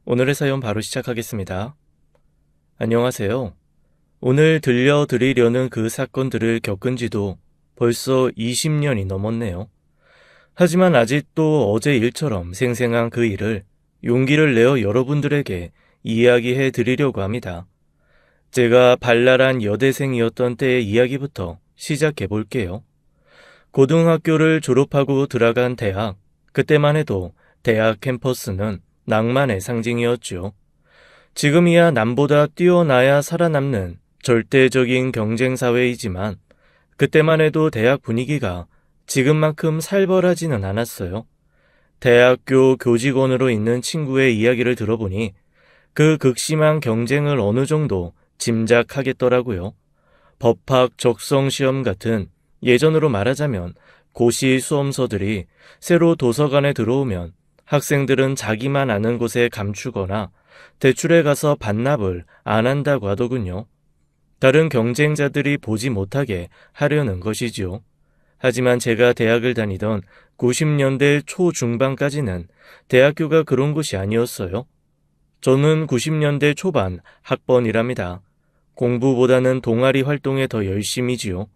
오늘의 사연 바로 시작하겠습니다. 안녕하세요. 오늘 들려드리려는 그 사건들을 겪은 지도 벌써 20년이 넘었네요. 하지만 아직도 어제 일처럼 생생한 그 일을 용기를 내어 여러분들에게 이야기해 드리려고 합니다. 제가 발랄한 여대생이었던 때의 이야기부터 시작해 볼게요. 고등학교를 졸업하고 들어간 대학, 그때만 해도 대학 캠퍼스는 낭만의 상징이었죠. 지금이야 남보다 뛰어나야 살아남는 절대적인 경쟁사회이지만 그때만 해도 대학 분위기가 지금만큼 살벌하지는 않았어요. 대학교 교직원으로 있는 친구의 이야기를 들어보니 그 극심한 경쟁을 어느 정도 짐작하겠더라고요. 법학 적성시험 같은 예전으로 말하자면 고시 수험서들이 새로 도서관에 들어오면 학생들은 자기만 아는 곳에 감추거나 대출에 가서 반납을 안 한다고 하더군요. 다른 경쟁자들이 보지 못하게 하려는 것이지요. 하지만 제가 대학을 다니던 90년대 초중반까지는 대학교가 그런 곳이 아니었어요. 저는 90년대 초반 학번이랍니다. 공부보다는 동아리 활동에 더 열심이지요.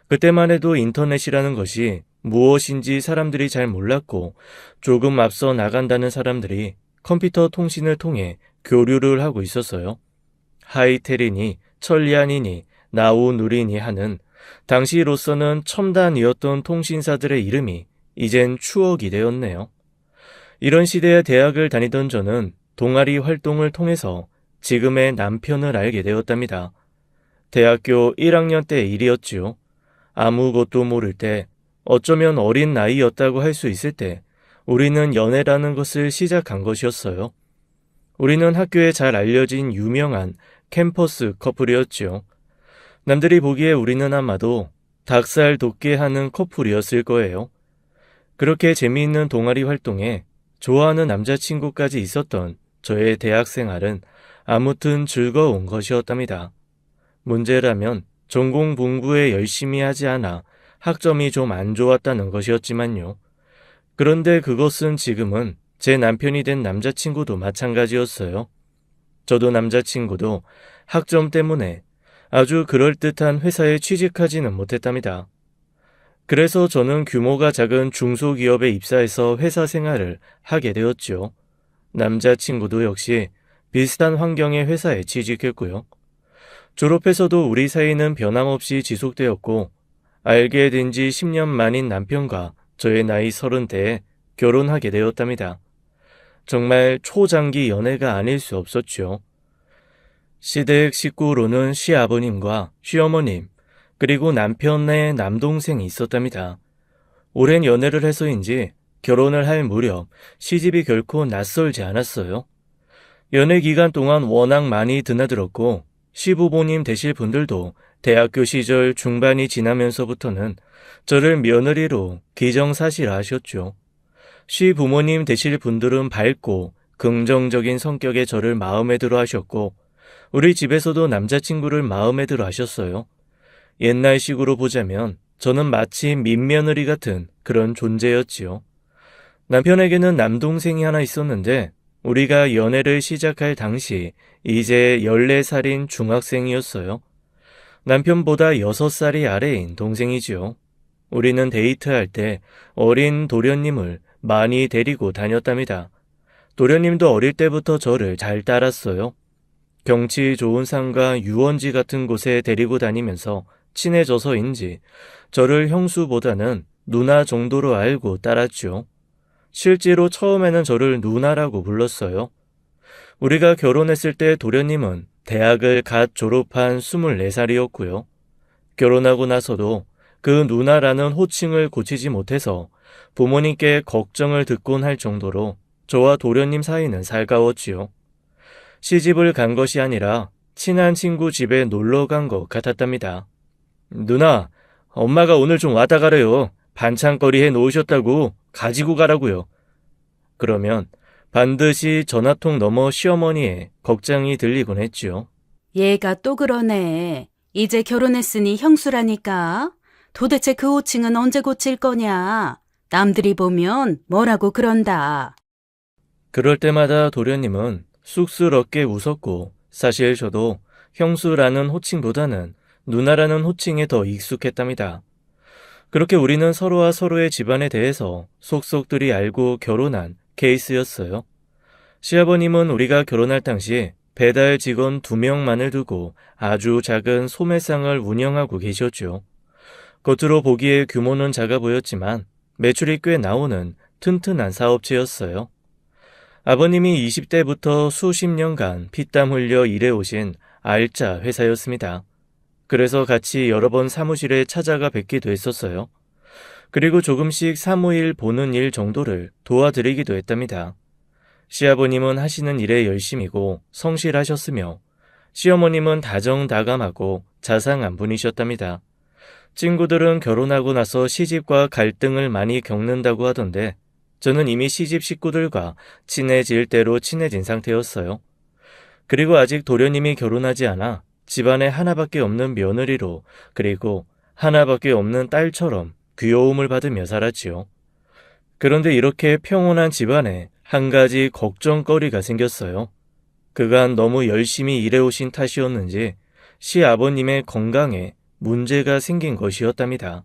그때만 해도 인터넷이라는 것이 무엇인지 사람들이 잘 몰랐고 조금 앞서 나간다는 사람들이 컴퓨터 통신을 통해 교류를 하고 있었어요. 하이텔이니 천리안이니 나우누리니 하는 당시로서는 첨단이었던 통신사들의 이름이 이젠 추억이 되었네요. 이런 시대의 대학을 다니던 저는 동아리 활동을 통해서 지금의 남편을 알게 되었답니다. 대학교 1학년 때 일이었지요. 아무것도 모를 때, 어쩌면 어린 나이였다고 할 수 있을 때 우리는 연애라는 것을 시작한 것이었어요. 우리는 학교에 잘 알려진 유명한 캠퍼스 커플이었지요. 남들이 보기에 우리는 아마도 닭살 돋게 하는 커플이었을 거예요. 그렇게 재미있는 동아리 활동에 좋아하는 남자친구까지 있었던 저의 대학 생활은 아무튼 즐거운 것이었답니다. 문제라면 전공 공부에 열심히 하지 않아 학점이 좀 안 좋았다는 것이었지만요. 그런데 그것은 지금은 제 남편이 된 남자친구도 마찬가지였어요. 저도 남자친구도 학점 때문에 아주 그럴듯한 회사에 취직하지는 못했답니다. 그래서 저는 규모가 작은 중소기업에 입사해서 회사 생활을 하게 되었죠. 남자친구도 역시 비슷한 환경의 회사에 취직했고요. 졸업해서도 우리 사이는 변함없이 지속되었고 알게 된 지 10년 만인 남편과 저의 나이 30대에 결혼하게 되었답니다. 정말 초장기 연애가 아닐 수 없었죠. 시댁 식구로는 시아버님과 시어머님, 그리고 남편의 남동생이 있었답니다. 오랜 연애를 해서인지 결혼을 할 무렵 시집이 결코 낯설지 않았어요. 연애 기간 동안 워낙 많이 드나들었고 시부모님 되실 분들도 대학교 시절 중반이 지나면서부터는 저를 며느리로 기정사실화하셨죠. 시부모님 되실 분들은 밝고 긍정적인 성격의 저를 마음에 들어 하셨고 우리 집에서도 남자친구를 마음에 들어 하셨어요. 옛날식으로 보자면 저는 마치 민며느리 같은 그런 존재였지요. 남편에게는 남동생이 하나 있었는데 우리가 연애를 시작할 당시 이제 14살인 중학생이었어요. 남편보다 6살이 아래인 동생이지요. 우리는 데이트할 때 어린 도련님을 많이 데리고 다녔답니다. 도련님도 어릴 때부터 저를 잘 따랐어요. 경치 좋은 산과 유원지 같은 곳에 데리고 다니면서 친해져서인지 저를 형수보다는 누나 정도로 알고 따랐죠. 실제로 처음에는 저를 누나라고 불렀어요. 우리가 결혼했을 때 도련님은 대학을 갓 졸업한 24살이었고요. 결혼하고 나서도 그 누나라는 호칭을 고치지 못해서 부모님께 걱정을 듣곤 할 정도로 저와 도련님 사이는 살가웠지요. 시집을 간 것이 아니라 친한 친구 집에 놀러 간 것 같았답니다. 누나, 엄마가 오늘 좀 왔다 가래요. 반찬거리 해 놓으셨다고 가지고 가라고요. 그러면 반드시 전화통 너머 시어머니의 걱정이 들리곤 했지요. 얘가 또 그러네. 이제 결혼했으니 형수라니까. 도대체 그 호칭은 언제 고칠 거냐? 남들이 보면 뭐라고 그런다. 그럴 때마다 도련님은 쑥스럽게 웃었고 사실 저도 형수라는 호칭보다는 누나라는 호칭에 더 익숙했답니다. 그렇게 우리는 서로와 서로의 집안에 대해서 속속들이 알고 결혼한 케이스였어요. 시아버님은 우리가 결혼할 당시 배달 직원 2명만을 두고 아주 작은 소매상을 운영하고 계셨죠. 겉으로 보기에 규모는 작아 보였지만 매출이 꽤 나오는 튼튼한 사업체였어요. 아버님이 20대부터 수십 년간 피땀 흘려 일해오신 알짜 회사였습니다. 그래서 같이 여러 번 사무실에 찾아가 뵙기도 했었어요. 그리고 조금씩 사무일 보는 일 정도를 도와드리기도 했답니다. 시아버님은 하시는 일에 열심이고 성실하셨으며 시어머님은 다정다감하고 자상한 분이셨답니다. 친구들은 결혼하고 나서 시집과 갈등을 많이 겪는다고 하던데 저는 이미 시집 식구들과 친해질 대로 친해진 상태였어요. 그리고 아직 도련님이 결혼하지 않아 집안에 하나밖에 없는 며느리로 그리고 하나밖에 없는 딸처럼 귀여움을 받으며 살았지요. 그런데 이렇게 평온한 집안에 한 가지 걱정거리가 생겼어요. 그간 너무 열심히 일해오신 탓이었는지 시아버님의 건강에 문제가 생긴 것이었답니다.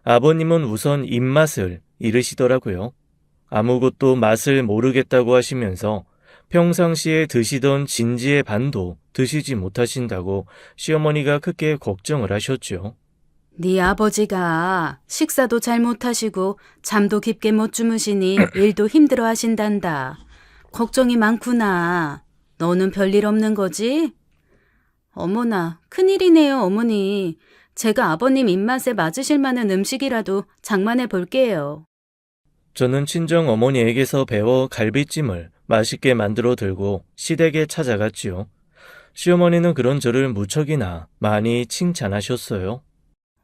아버님은 우선 입맛을 잃으시더라고요. 아무것도 맛을 모르겠다고 하시면서 평상시에 드시던 진지의 반도 드시지 못하신다고 시어머니가 크게 걱정을 하셨죠. 네 아버지가 식사도 잘 못하시고 잠도 깊게 못 주무시니 일도 힘들어 하신단다. 걱정이 많구나. 너는 별일 없는 거지? 어머나, 큰일이네요, 어머니. 제가 아버님 입맛에 맞으실 만한 음식이라도 장만해 볼게요. 저는 친정 어머니에게서 배워 갈비찜을 맛있게 만들어 들고 시댁에 찾아갔지요. 시어머니는 그런 저를 무척이나 많이 칭찬하셨어요.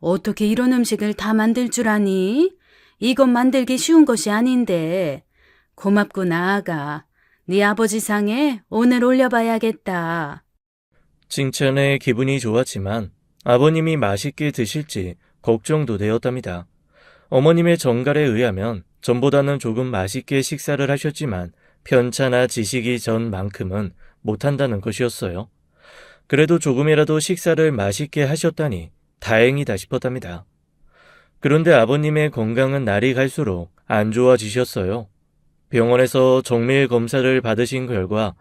어떻게 이런 음식을 다 만들 줄 아니? 이건 만들기 쉬운 것이 아닌데. 고맙구나, 아가. 네 아버지 상에 오늘 올려봐야겠다. 칭찬에 기분이 좋았지만 아버님이 맛있게 드실지 걱정도 되었답니다. 어머님의 정갈에 의하면 전보다는 조금 맛있게 식사를 하셨지만 편찮아지시기 전만큼은 못한다는 것이었어요. 그래도 조금이라도 식사를 맛있게 하셨다니 다행이다 싶었답니다. 그런데 아버님의 건강은 날이 갈수록 안 좋아지셨어요. 병원에서 정밀 검사를 받으신 결과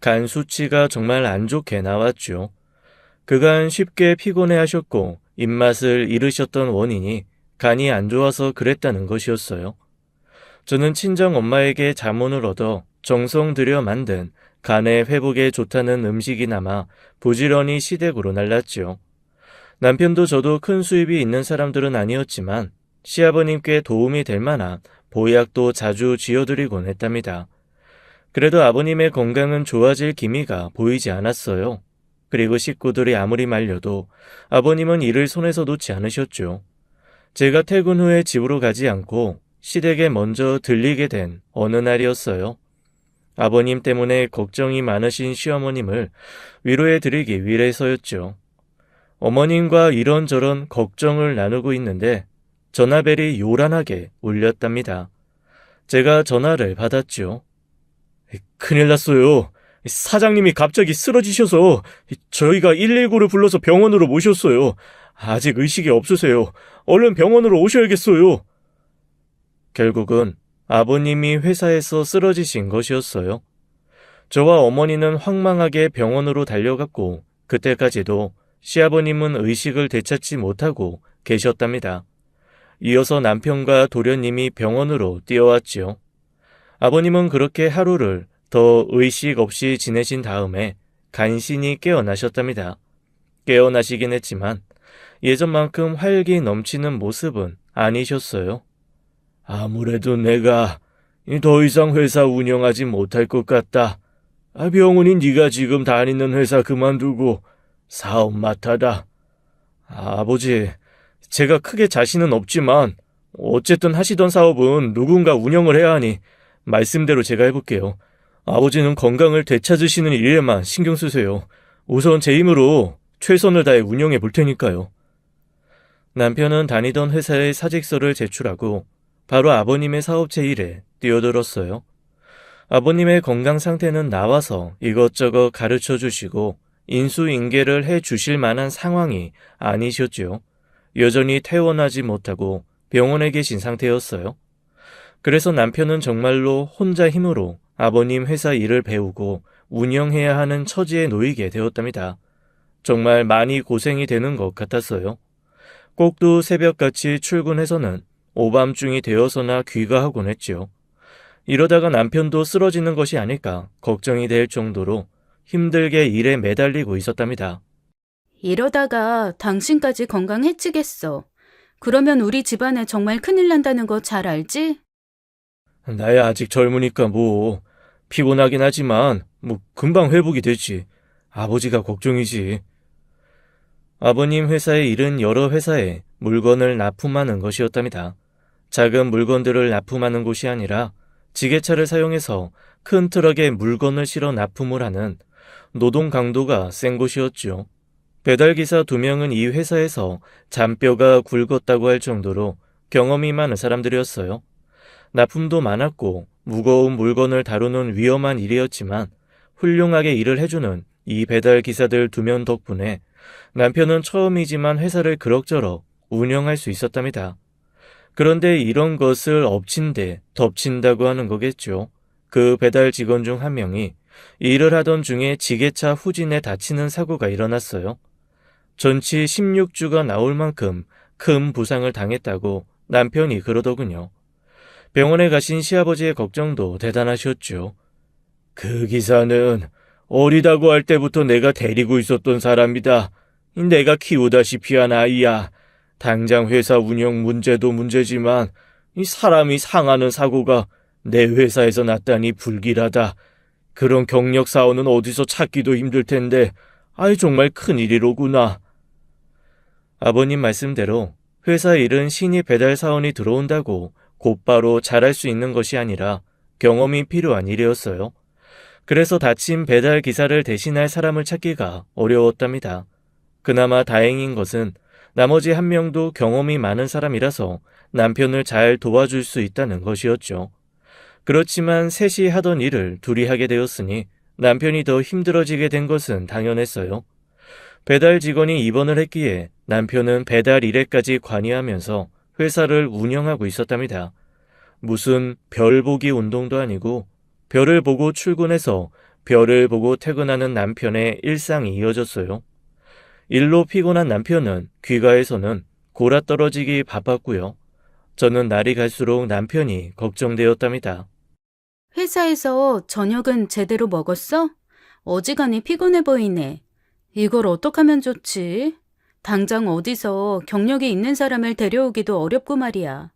간 수치가 정말 안 좋게 나왔죠. 그간 쉽게 피곤해하셨고 입맛을 잃으셨던 원인이 간이 안 좋아서 그랬다는 것이었어요. 저는 친정 엄마에게 자문을 얻어 정성 들여 만든 간의 회복에 좋다는 음식이나마 부지런히 시댁으로 날랐지요. 남편도 저도 큰 수입이 있는 사람들은 아니었지만 시아버님께 도움이 될 만한 보약도 자주 쥐어드리곤 했답니다. 그래도 아버님의 건강은 좋아질 기미가 보이지 않았어요. 그리고 식구들이 아무리 말려도 아버님은 일을 손에서 놓지 않으셨죠. 제가 퇴근 후에 집으로 가지 않고 시댁에 먼저 들리게 된 어느 날이었어요. 아버님 때문에 걱정이 많으신 시어머님을 위로해드리기 위해서였죠. 어머님과 이런저런 걱정을 나누고 있는데 전화벨이 요란하게 울렸답니다. 제가 전화를 받았죠. 큰일 났어요. 사장님이 갑자기 쓰러지셔서 저희가 119를 불러서 병원으로 모셨어요. 아직 의식이 없으세요. 얼른 병원으로 오셔야겠어요. 결국은 아버님이 회사에서 쓰러지신 것이었어요. 저와 어머니는 황망하게 병원으로 달려갔고 그때까지도 시아버님은 의식을 되찾지 못하고 계셨답니다. 이어서 남편과 도련님이 병원으로 뛰어왔지요. 아버님은 그렇게 하루를 더 의식 없이 지내신 다음에 간신히 깨어나셨답니다. 깨어나시긴 했지만 예전만큼 활기 넘치는 모습은 아니셨어요. 아무래도 내가 더 이상 회사 운영하지 못할 것 같다. 병훈이 네가 지금 다니는 회사 그만두고 사업 맡아라. 아버지, 제가 크게 자신은 없지만 어쨌든 하시던 사업은 누군가 운영을 해야 하니 말씀대로 제가 해볼게요. 아버지는 건강을 되찾으시는 일에만 신경 쓰세요. 우선 제 힘으로 최선을 다해 운영해 볼 테니까요. 남편은 다니던 회사의 사직서를 제출하고 바로 아버님의 사업체 일에 뛰어들었어요. 아버님의 건강 상태는 나와서 이것저것 가르쳐 주시고 인수인계를 해 주실 만한 상황이 아니셨지요. 여전히 퇴원하지 못하고 병원에 계신 상태였어요. 그래서 남편은 정말로 혼자 힘으로 아버님 회사 일을 배우고 운영해야 하는 처지에 놓이게 되었답니다. 정말 많이 고생이 되는 것 같았어요. 꼭두 새벽같이 출근해서는 오밤중이 되어서나 귀가하곤 했지요. 이러다가 남편도 쓰러지는 것이 아닐까 걱정이 될 정도로 힘들게 일에 매달리고 있었답니다. 이러다가 당신까지 건강 해치겠어. 그러면 우리 집안에 정말 큰일 난다는 거 잘 알지? 나야 아직 젊으니까 뭐 피곤하긴 하지만 금방 회복이 되지. 아버지가 걱정이지. 아버님 회사의 일은 여러 회사에 물건을 납품하는 것이었답니다. 작은 물건들을 납품하는 곳이 아니라 지게차를 사용해서 큰 트럭에 물건을 실어 납품을 하는 노동 강도가 센 곳이었죠. 배달기사 2명은 이 회사에서 잔뼈가 굵었다고 할 정도로 경험이 많은 사람들이었어요. 납품도 많았고 무거운 물건을 다루는 위험한 일이었지만 훌륭하게 일을 해주는 이 배달기사들 2명 덕분에 남편은 처음이지만 회사를 그럭저럭 운영할 수 있었답니다. 그런데 이런 것을 엎친 데 덮친다고 하는 거겠죠. 그 배달 직원 중 한 명이 일을 하던 중에 지게차 후진에 다치는 사고가 일어났어요. 전치 16주가 나올 만큼 큰 부상을 당했다고 남편이 그러더군요. 병원에 가신 시아버지의 걱정도 대단하셨죠. 그 기사는 어리다고 할 때부터 내가 데리고 있었던 사람이다. 내가 키우다시피 한 아이야. 당장 회사 운영 문제도 문제지만 이 사람이 상하는 사고가 내 회사에서 났다니 불길하다. 그런 경력 사원은 어디서 찾기도 힘들 텐데 정말 큰일이로구나. 아버님 말씀대로 회사 일은 신입 배달 사원이 들어온다고 곧바로 잘할 수 있는 것이 아니라 경험이 필요한 일이었어요. 그래서 다친 배달 기사를 대신할 사람을 찾기가 어려웠답니다. 그나마 다행인 것은 나머지 한 명도 경험이 많은 사람이라서 남편을 잘 도와줄 수 있다는 것이었죠. 그렇지만 셋이 하던 일을 둘이 하게 되었으니 남편이 더 힘들어지게 된 것은 당연했어요. 배달 직원이 입원을 했기에 남편은 배달 일에까지 관여하면서 회사를 운영하고 있었답니다. 무슨 별 보기 운동도 아니고 별을 보고 출근해서 별을 보고 퇴근하는 남편의 일상이 이어졌어요. 일로 피곤한 남편은 귀가에서는 골아떨어지기 바빴고요. 저는 날이 갈수록 남편이 걱정되었답니다. 회사에서 저녁은 제대로 먹었어? 어지간히 피곤해 보이네. 이걸 어떡하면 좋지? 당장 어디서 경력이 있는 사람을 데려오기도 어렵고 말이야.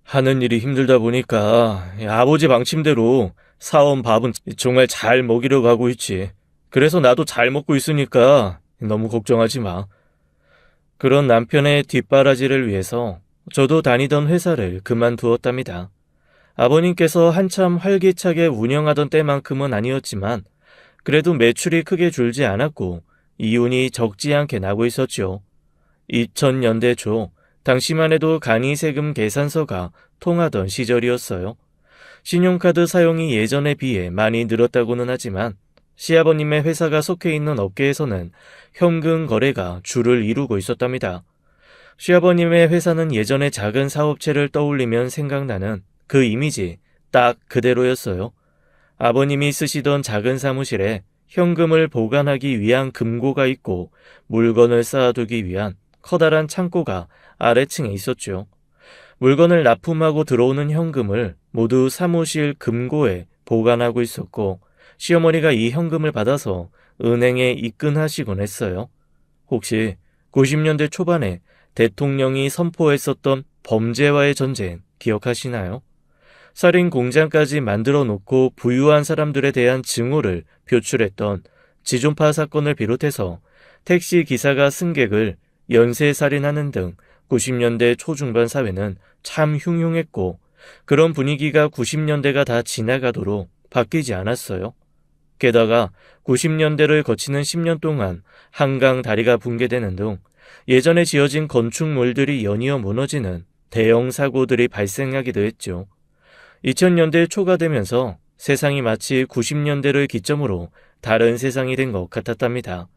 하는 일이 힘들다 보니까 아버지 방침대로 사온 밥은 정말 잘 먹이려고 하고 있지. 그래서 나도 잘 먹고 있으니까 너무 걱정하지 마. 그런 남편의 뒷바라지를 위해서 저도 다니던 회사를 그만두었답니다. 아버님께서 한참 활기차게 운영하던 때만큼은 아니었지만 그래도 매출이 크게 줄지 않았고 이윤이 적지 않게 나고 있었죠. 2000년대 초 당시만 해도 간이세금 계산서가 통하던 시절이었어요. 신용카드 사용이 예전에 비해 많이 늘었다고는 하지만 시아버님의 회사가 속해 있는 업계에서는 현금 거래가 주를 이루고 있었답니다. 시아버님의 회사는 예전에 작은 사업체를 떠올리면 생각나는 그 이미지 딱 그대로였어요. 아버님이 쓰시던 작은 사무실에 현금을 보관하기 위한 금고가 있고 물건을 쌓아두기 위한 커다란 창고가 아래층에 있었죠. 물건을 납품하고 들어오는 현금을 모두 사무실 금고에 보관하고 있었고 시어머니가 이 현금을 받아서 은행에 입금하시곤 했어요. 혹시 90년대 초반에 대통령이 선포했었던 범죄와의 전쟁 기억하시나요? 살인 공장까지 만들어 놓고 부유한 사람들에 대한 증오를 표출했던 지존파 사건을 비롯해서 택시 기사가 승객을 연쇄살인하는 등 90년대 초중반 사회는 참 흉흉했고 그런 분위기가 90년대가 다 지나가도록 바뀌지 않았어요. 게다가 90년대를 거치는 10년 동안 한강 다리가 붕괴되는 등 예전에 지어진 건축물들이 연이어 무너지는 대형 사고들이 발생하기도 했죠. 2000년대 초가 되면서 세상이 마치 90년대를 기점으로 다른 세상이 된 것 같았답니다.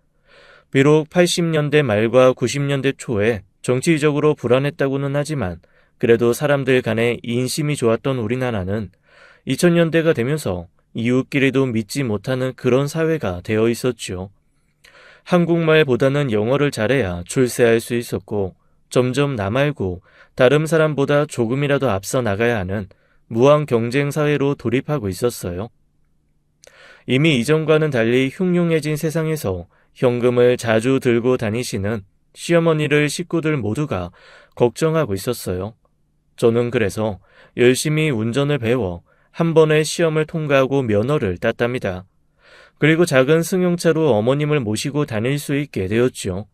비록 80년대 말과 90년대 초에 정치적으로 불안했다고는 하지만 그래도 사람들 간에 인심이 좋았던 우리나라는 2000년대가 되면서 이웃끼리도 믿지 못하는 그런 사회가 되어 있었죠. 한국말보다는 영어를 잘해야 출세할 수 있었고 점점 나 말고 다른 사람보다 조금이라도 앞서 나가야 하는 무한 경쟁 사회로 돌입하고 있었어요. 이미 이전과는 달리 흉흉해진 세상에서 현금을 자주 들고 다니시는 시어머니를 식구들 모두가 걱정하고 있었어요. 저는 그래서 열심히 운전을 배워 한 번에 시험을 통과하고 면허를 땄답니다. 그리고 작은 승용차로 어머님을 모시고 다닐 수 있게 되었죠.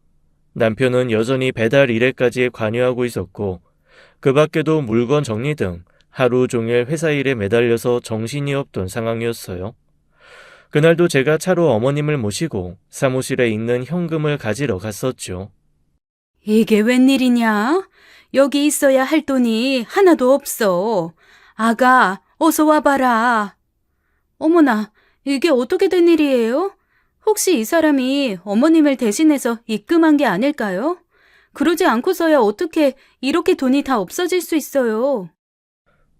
남편은 여전히 배달 일에까지 관여하고 있었고 그 밖에도 물건 정리 등 하루 종일 회사 일에 매달려서 정신이 없던 상황이었어요. 그날도 제가 차로 어머님을 모시고 사무실에 있는 현금을 가지러 갔었죠. 이게 웬일이냐? 여기 있어야 할 돈이 하나도 없어. 아가, 어서 와봐라. 어머나, 이게 어떻게 된 일이에요? 혹시 이 사람이 어머님을 대신해서 입금한 게 아닐까요? 그러지 않고서야 어떻게 이렇게 돈이 다 없어질 수 있어요?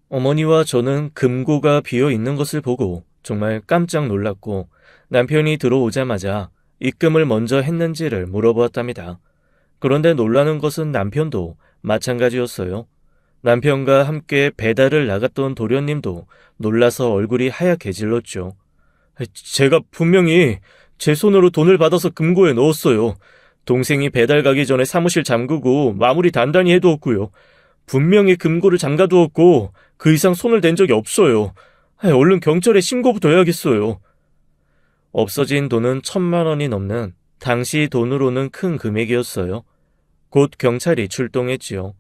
어머니와 저는 금고가 비어 있는 것을 보고 정말 깜짝 놀랐고 남편이 들어오자마자 입금을 먼저 했는지를 물어보았답니다. 그런데 놀라는 것은 남편도 마찬가지였어요. 남편과 함께 배달을 나갔던 도련님도 놀라서 얼굴이 하얗게 질렀죠. 제가 분명히 제 손으로 돈을 받아서 금고에 넣었어요. 동생이 배달 가기 전에 사무실 잠그고 마무리 단단히 해두었고요. 분명히 금고를 잠가두었고 그 이상 손을 댄 적이 없어요. 얼른 경찰에 신고부터 해야겠어요. 없어진 돈은 1,000만 원이 넘는 당시 돈으로는 큰 금액이었어요. 곧 경찰이 출동했지요.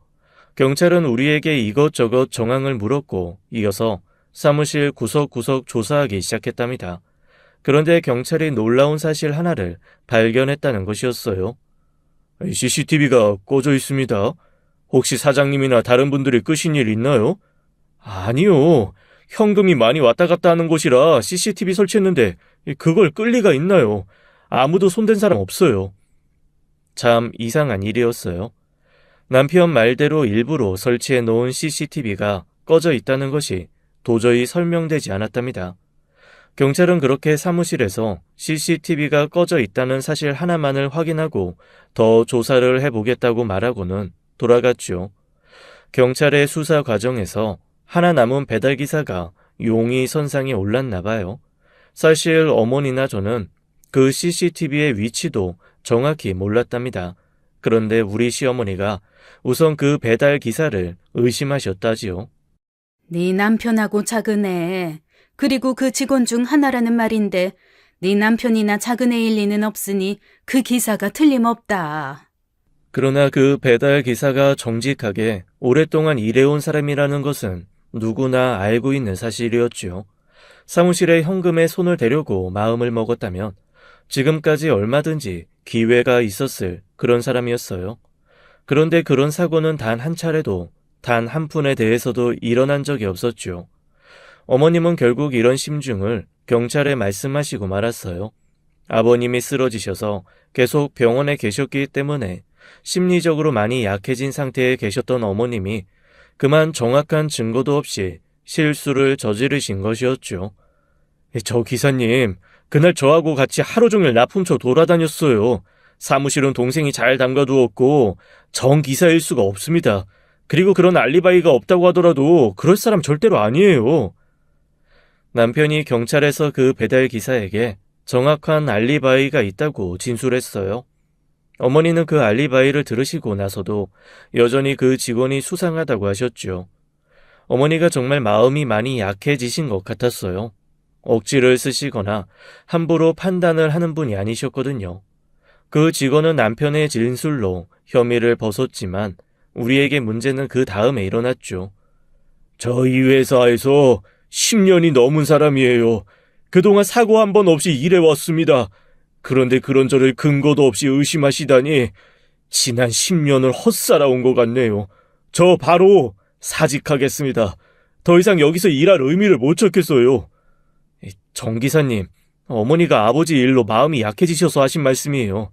경찰은 우리에게 이것저것 정황을 물었고 이어서 사무실 구석구석 조사하기 시작했답니다. 그런데 경찰이 놀라운 사실 하나를 발견했다는 것이었어요. CCTV가 꺼져 있습니다. 혹시 사장님이나 다른 분들이 끄신 일 있나요? 아니요. 현금이 많이 왔다 갔다 하는 곳이라 CCTV 설치했는데 그걸 끌 리가 있나요? 아무도 손댄 사람 없어요. 참 이상한 일이었어요. 남편 말대로 일부러 설치해 놓은 CCTV가 꺼져 있다는 것이 도저히 설명되지 않았답니다. 경찰은 그렇게 사무실에서 CCTV가 꺼져 있다는 사실 하나만을 확인하고 더 조사를 해보겠다고 말하고는 돌아갔죠. 경찰의 수사 과정에서 하나 남은 배달기사가 용의 선상에 올랐나 봐요. 사실 어머니나 저는 그 CCTV의 위치도 정확히 몰랐답니다. 그런데 우리 시어머니가 우선 그 배달기사를 의심하셨다지요. 네 남편하고 작은 애, 그리고 그 직원 중 하나라는 말인데 네 남편이나 작은 애일 리는 없으니 그 기사가 틀림없다. 그러나 그 배달기사가 정직하게 오랫동안 일해온 사람이라는 것은 누구나 알고 있는 사실이었죠. 사무실에 현금에 손을 대려고 마음을 먹었다면 지금까지 얼마든지 기회가 있었을 그런 사람이었어요. 그런데 그런 사고는 단 한 차례도 단 한 푼에 대해서도 일어난 적이 없었죠. 어머님은 결국 이런 심중을 경찰에 말씀하시고 말았어요. 아버님이 쓰러지셔서 계속 병원에 계셨기 때문에 심리적으로 많이 약해진 상태에 계셨던 어머님이 그만 정확한 증거도 없이 실수를 저지르신 것이었죠. 저 기사님, 그날 저하고 같이 하루 종일 납품처 돌아다녔어요. 사무실은 동생이 잘 담가두었고 정 기사일 수가 없습니다. 그리고 그런 알리바이가 없다고 하더라도 그럴 사람 절대로 아니에요. 남편이 경찰에서 그 배달기사에게 정확한 알리바이가 있다고 진술했어요. 어머니는 그 알리바이를 들으시고 나서도 여전히 그 직원이 수상하다고 하셨죠. 어머니가 정말 마음이 많이 약해지신 것 같았어요. 억지를 쓰시거나 함부로 판단을 하는 분이 아니셨거든요. 그 직원은 남편의 진술로 혐의를 벗었지만 우리에게 문제는 그 다음에 일어났죠. 저희 회사에서 10년이 넘은 사람이에요. 그동안 사고 한 번 없이 일해왔습니다. 그런데 그런 저를 근거도 없이 의심하시다니 지난 10년을 헛살아온 것 같네요. 저 바로 사직하겠습니다. 더 이상 여기서 일할 의미를 못 찾겠어요. 정 기사님, 어머니가 아버지 일로 마음이 약해지셔서 하신 말씀이에요.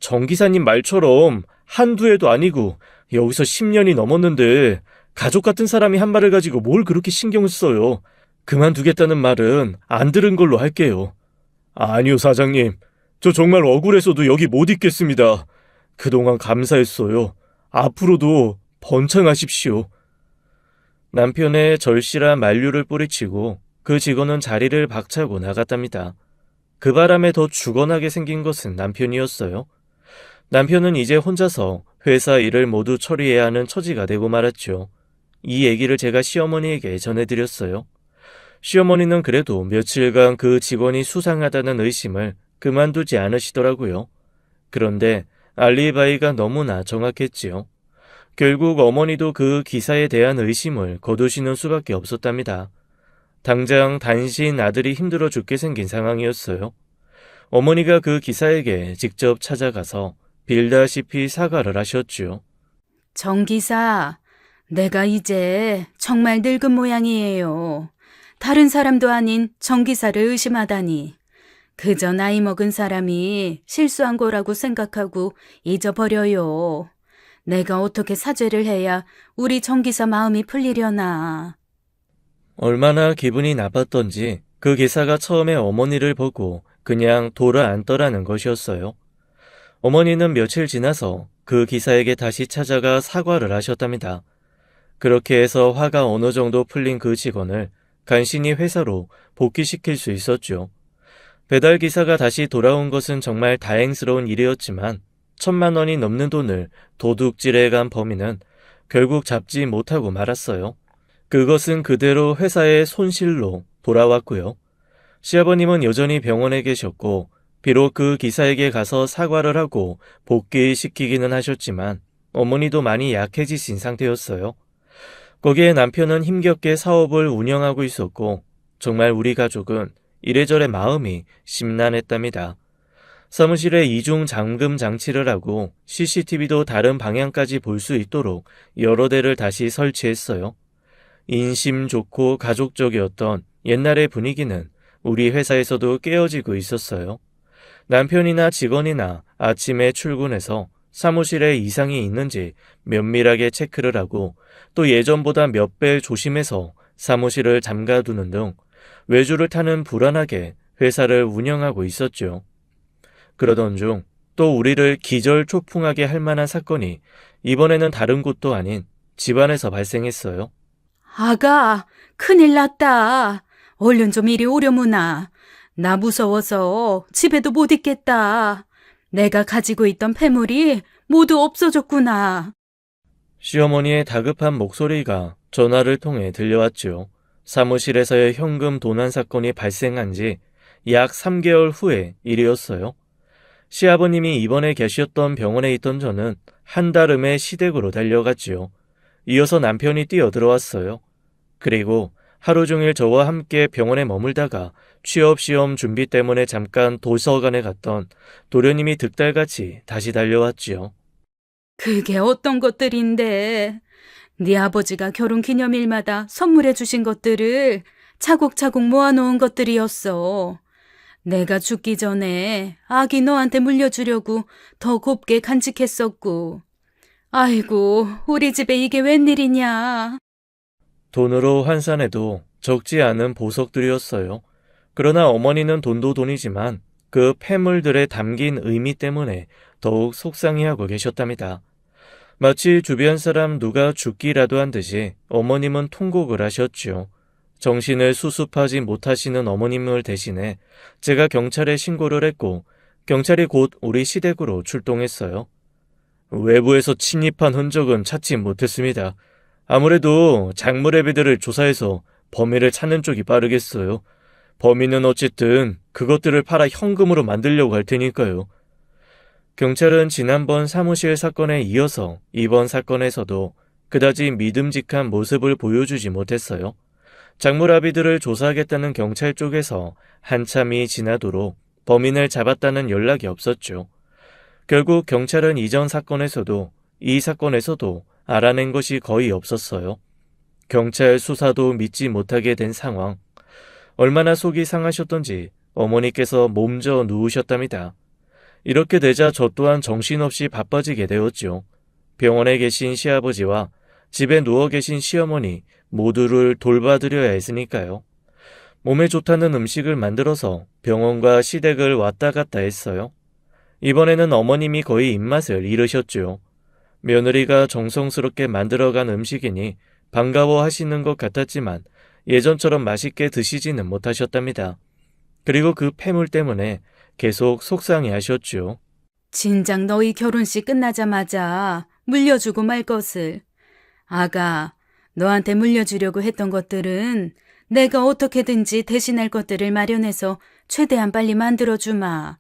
정 기사님 말처럼 한두 해도 아니고 여기서 10년이 넘었는데 가족 같은 사람이 한 말을 가지고 뭘 그렇게 신경을 써요. 그만두겠다는 말은 안 들은 걸로 할게요. 아니요, 사장님. 저 정말 억울해서도 여기 못 있겠습니다. 그동안 감사했어요. 앞으로도 번창하십시오. 남편의 절실한 만류를 뿌리치고 그 직원은 자리를 박차고 나갔답니다. 그 바람에 더 죽어나게 생긴 것은 남편이었어요. 남편은 이제 혼자서 회사 일을 모두 처리해야 하는 처지가 되고 말았죠. 이 얘기를 제가 시어머니에게 전해드렸어요. 시어머니는 그래도 며칠간 그 직원이 수상하다는 의심을 그만두지 않으시더라고요. 그런데 알리바이가 너무나 정확했지요. 결국 어머니도 그 기사에 대한 의심을 거두시는 수밖에 없었답니다. 당장 단신 아들이 힘들어 죽게 생긴 상황이었어요. 어머니가 그 기사에게 직접 찾아가서 빌다시피 사과를 하셨지요. 정 기사, 내가 이제 정말 늙은 모양이에요. 다른 사람도 아닌 정 기사를 의심하다니. 그저 나이 먹은 사람이 실수한 거라고 생각하고 잊어버려요. 내가 어떻게 사죄를 해야 우리 정 기사 마음이 풀리려나. 얼마나 기분이 나빴던지 그 기사가 처음에 어머니를 보고 그냥 돌아앉더라는 것이었어요. 어머니는 며칠 지나서 그 기사에게 다시 찾아가 사과를 하셨답니다. 그렇게 해서 화가 어느 정도 풀린 그 직원을 간신히 회사로 복귀시킬 수 있었죠. 배달 기사가 다시 돌아온 것은 정말 다행스러운 일이었지만 1,000만 원이 넘는 돈을 도둑질해 간 범인은 결국 잡지 못하고 말았어요. 그것은 그대로 회사의 손실로 돌아왔고요. 시아버님은 여전히 병원에 계셨고 비록 그 기사에게 가서 사과를 하고 복귀시키기는 하셨지만 어머니도 많이 약해지신 상태였어요. 거기에 남편은 힘겹게 사업을 운영하고 있었고 정말 우리 가족은 이래저래 마음이 심란했답니다. 사무실에 이중 잠금 장치를 하고 CCTV도 다른 방향까지 볼 수 있도록 여러 대를 다시 설치했어요. 인심 좋고 가족적이었던 옛날의 분위기는 우리 회사에서도 깨어지고 있었어요. 남편이나 직원이나 아침에 출근해서 사무실에 이상이 있는지 면밀하게 체크를 하고 또 예전보다 몇 배 조심해서 사무실을 잠가두는 등 외주를 타는 불안하게 회사를 운영하고 있었죠. 그러던 중 또 우리를 기절초풍하게 할 만한 사건이 이번에는 다른 곳도 아닌 집안에서 발생했어요. 아가, 큰일 났다. 얼른 좀 이리 오려무나. 나 무서워서 집에도 못 있겠다. 내가 가지고 있던 폐물이 모두 없어졌구나. 시어머니의 다급한 목소리가 전화를 통해 들려왔죠. 사무실에서의 현금 도난 사건이 발생한 지 약 3개월 후의 일이었어요. 시아버님이 입원해 계셨던 병원에 있던 저는 한달음에 시댁으로 달려갔지요. 이어서 남편이 뛰어들어왔어요. 그리고 하루 종일 저와 함께 병원에 머물다가 취업시험 준비 때문에 잠깐 도서관에 갔던 도련님이 득달같이 다시 달려왔지요. 그게 어떤 것들인데? 네 아버지가 결혼 기념일마다 선물해 주신 것들을 차곡차곡 모아놓은 것들이었어. 내가 죽기 전에 아기 너한테 물려주려고 더 곱게 간직했었고. 아이고, 우리 집에 이게 웬일이냐. 돈으로 환산해도 적지 않은 보석들이었어요. 그러나 어머니는 돈도 돈이지만 그 폐물들에 담긴 의미 때문에 더욱 속상해하고 계셨답니다. 마치 주변 사람 누가 죽기라도 한 듯이 어머님은 통곡을 하셨죠. 정신을 수습하지 못하시는 어머님을 대신해 제가 경찰에 신고를 했고 경찰이 곧 우리 시댁으로 출동했어요. 외부에서 침입한 흔적은 찾지 못했습니다. 아무래도 장물애비들을 조사해서 범인을 찾는 쪽이 빠르겠어요. 범인은 어쨌든 그것들을 팔아 현금으로 만들려고 할 테니까요. 경찰은 지난번 사무실 사건에 이어서 이번 사건에서도 그다지 믿음직한 모습을 보여주지 못했어요. 장물아비들을 조사하겠다는 경찰 쪽에서 한참이 지나도록 범인을 잡았다는 연락이 없었죠. 결국 경찰은 이전 사건에서도 이 사건에서도 알아낸 것이 거의 없었어요. 경찰 수사도 믿지 못하게 된 상황. 얼마나 속이 상하셨던지 어머니께서 몸져 누우셨답니다. 이렇게 되자 저 또한 정신없이 바빠지게 되었죠. 병원에 계신 시아버지와 집에 누워 계신 시어머니 모두를 돌봐드려야 했으니까요. 몸에 좋다는 음식을 만들어서 병원과 시댁을 왔다 갔다 했어요. 이번에는 어머님이 거의 입맛을 잃으셨죠. 며느리가 정성스럽게 만들어간 음식이니 반가워하시는 것 같았지만 예전처럼 맛있게 드시지는 못하셨답니다. 그리고 그 폐물 때문에 계속 속상해하셨죠. 진작 너희 결혼식 끝나자마자 물려주고 말 것을. 아가, 너한테 물려주려고 했던 것들은 내가 어떻게든지 대신할 것들을 마련해서 최대한 빨리 만들어주마.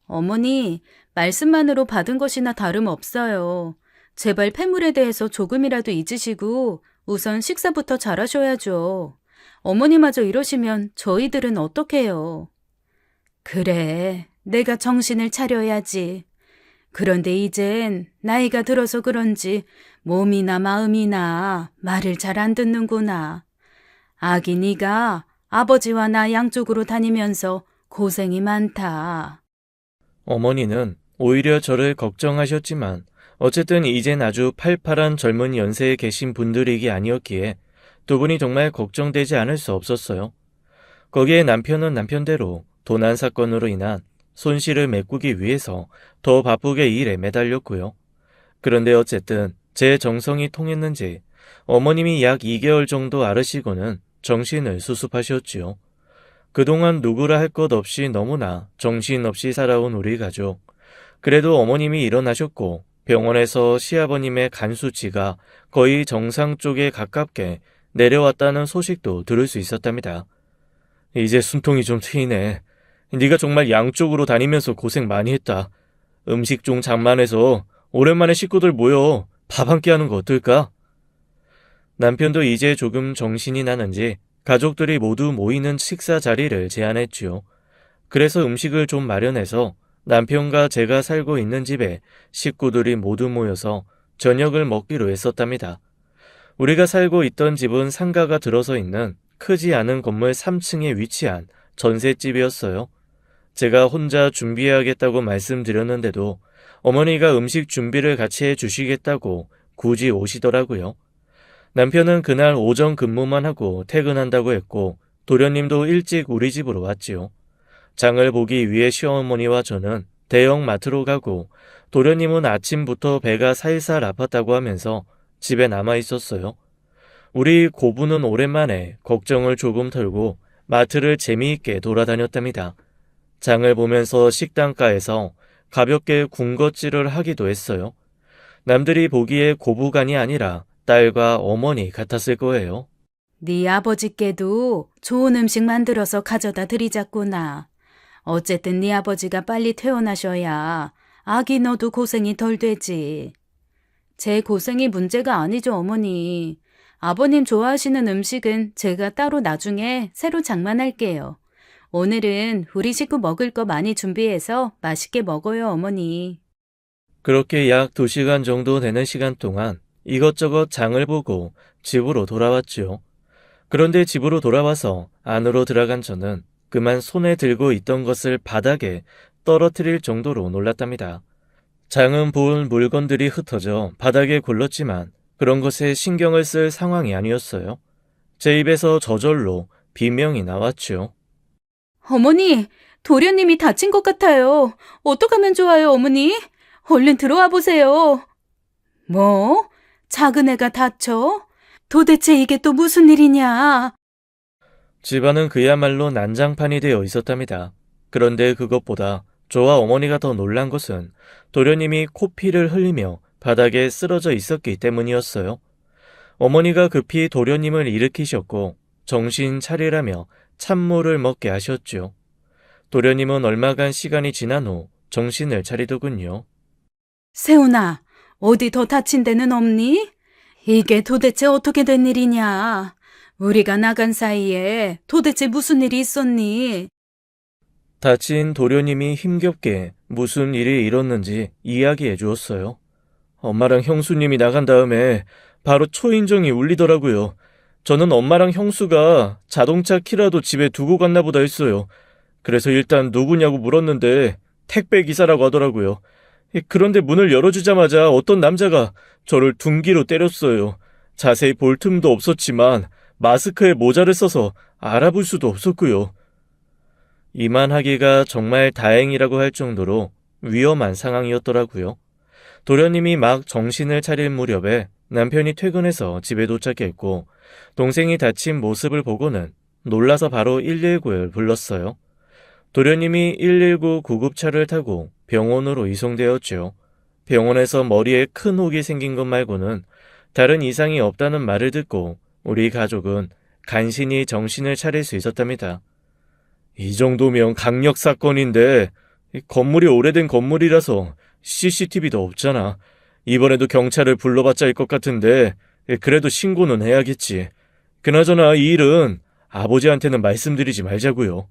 어머니, 말씀만으로 받은 것이나 다름없어요. 제발 폐물에 대해서 조금이라도 잊으시고 우선 식사부터 잘하셔야죠. 어머니마저 이러시면 저희들은 어떡해요. 그래, 내가 정신을 차려야지. 그런데 이젠 나이가 들어서 그런지 몸이나 마음이나 말을 잘 안 듣는구나. 아기 네가 아버지와 나 양쪽으로 다니면서 고생이 많다. 어머니는 오히려 저를 걱정하셨지만 어쨌든 이젠 아주 팔팔한 젊은 연세에 계신 분들이기 아니었기에 두 분이 정말 걱정되지 않을 수 없었어요. 거기에 남편은 남편대로 도난 사건으로 인한 손실을 메꾸기 위해서 더 바쁘게 일에 매달렸고요. 그런데 어쨌든 제 정성이 통했는지 어머님이 약 2개월 정도 앓으시고는 정신을 수습하셨지요. 그동안 누구라 할 것 없이 너무나 정신없이 살아온 우리 가족. 그래도 어머님이 일어나셨고 병원에서 시아버님의 간 수치가 거의 정상 쪽에 가깝게 내려왔다는 소식도 들을 수 있었답니다. 이제 숨통이 좀 트이네. 네가 정말 양쪽으로 다니면서 고생 많이 했다. 음식 좀 장만해서 오랜만에 식구들 모여 밥 한 끼 하는 거 어떨까? 남편도 이제 조금 정신이 나는지 가족들이 모두 모이는 식사 자리를 제안했지요. 그래서 음식을 좀 마련해서 남편과 제가 살고 있는 집에 식구들이 모두 모여서 저녁을 먹기로 했었답니다. 우리가 살고 있던 집은 상가가 들어서 있는 크지 않은 건물 3층에 위치한 전셋집이었어요. 제가 혼자 준비해야겠다고 말씀드렸는데도 어머니가 음식 준비를 같이 해주시겠다고 굳이 오시더라고요. 남편은 그날 오전 근무만 하고 퇴근한다고 했고 도련님도 일찍 우리 집으로 왔지요. 장을 보기 위해 시어머니와 저는 대형 마트로 가고 도련님은 아침부터 배가 살살 아팠다고 하면서 집에 남아 있었어요. 우리 고부는 오랜만에 걱정을 조금 털고 마트를 재미있게 돌아다녔답니다. 장을 보면서 식당가에서 가볍게 군것질을 하기도 했어요. 남들이 보기에 고부간이 아니라 딸과 어머니 같았을 거예요. 네 아버지께도 좋은 음식 만들어서 가져다 드리자꾸나. 어쨌든 네 아버지가 빨리 퇴원하셔야 아기 너도 고생이 덜 되지. 제 고생이 문제가 아니죠, 어머니. 아버님 좋아하시는 음식은 제가 따로 나중에 새로 장만할게요. 오늘은 우리 식구 먹을 거 많이 준비해서 맛있게 먹어요, 어머니. 그렇게 약 2시간 정도 되는 시간 동안 이것저것 장을 보고 집으로 돌아왔죠. 그런데 집으로 돌아와서 안으로 들어간 저는 그만 손에 들고 있던 것을 바닥에 떨어뜨릴 정도로 놀랐답니다. 장은 본 물건들이 흩어져 바닥에 굴렀지만 그런 것에 신경을 쓸 상황이 아니었어요. 제 입에서 저절로 비명이 나왔죠. 어머니, 도련님이 다친 것 같아요. 어떡하면 좋아요, 어머니? 얼른 들어와 보세요. 뭐? 작은 애가 다쳐? 도대체 이게 또 무슨 일이냐? 집안은 그야말로 난장판이 되어 있었답니다. 그런데 그것보다 저와 어머니가 더 놀란 것은 도련님이 코피를 흘리며 바닥에 쓰러져 있었기 때문이었어요. 어머니가 급히 도련님을 일으키셨고 정신 차리라며 찬물을 먹게 하셨죠. 도련님은 얼마간 시간이 지난 후 정신을 차리더군요. 세훈아, 어디 더 다친 데는 없니? 이게 도대체 어떻게 된 일이냐? 우리가 나간 사이에 도대체 무슨 일이 있었니? 다친 도련님이 힘겹게 무슨 일이 일었는지 이야기해 주었어요. 엄마랑 형수님이 나간 다음에 바로 초인종이 울리더라고요. 저는 엄마랑 형수가 자동차 키라도 집에 두고 갔나 보다 했어요. 그래서 일단 누구냐고 물었는데 택배 기사라고 하더라고요. 그런데 문을 열어주자마자 어떤 남자가 저를 둔기로 때렸어요. 자세히 볼 틈도 없었지만 마스크에 모자를 써서 알아볼 수도 없었고요. 이만하기가 정말 다행이라고 할 정도로 위험한 상황이었더라고요. 도련님이 막 정신을 차릴 무렵에 남편이 퇴근해서 집에 도착했고 동생이 다친 모습을 보고는 놀라서 바로 119를 불렀어요. 도련님이 119 구급차를 타고 병원으로 이송되었죠. 병원에서 머리에 큰 혹이 생긴 것 말고는 다른 이상이 없다는 말을 듣고 우리 가족은 간신히 정신을 차릴 수 있었답니다. 이 정도면 강력 사건인데 이 건물이 오래된 건물이라서 CCTV도 없잖아. 이번에도 경찰을 불러봤자 할 것 같은데 그래도 신고는 해야겠지. 그나저나 이 일은 아버지한테는 말씀드리지 말자고요.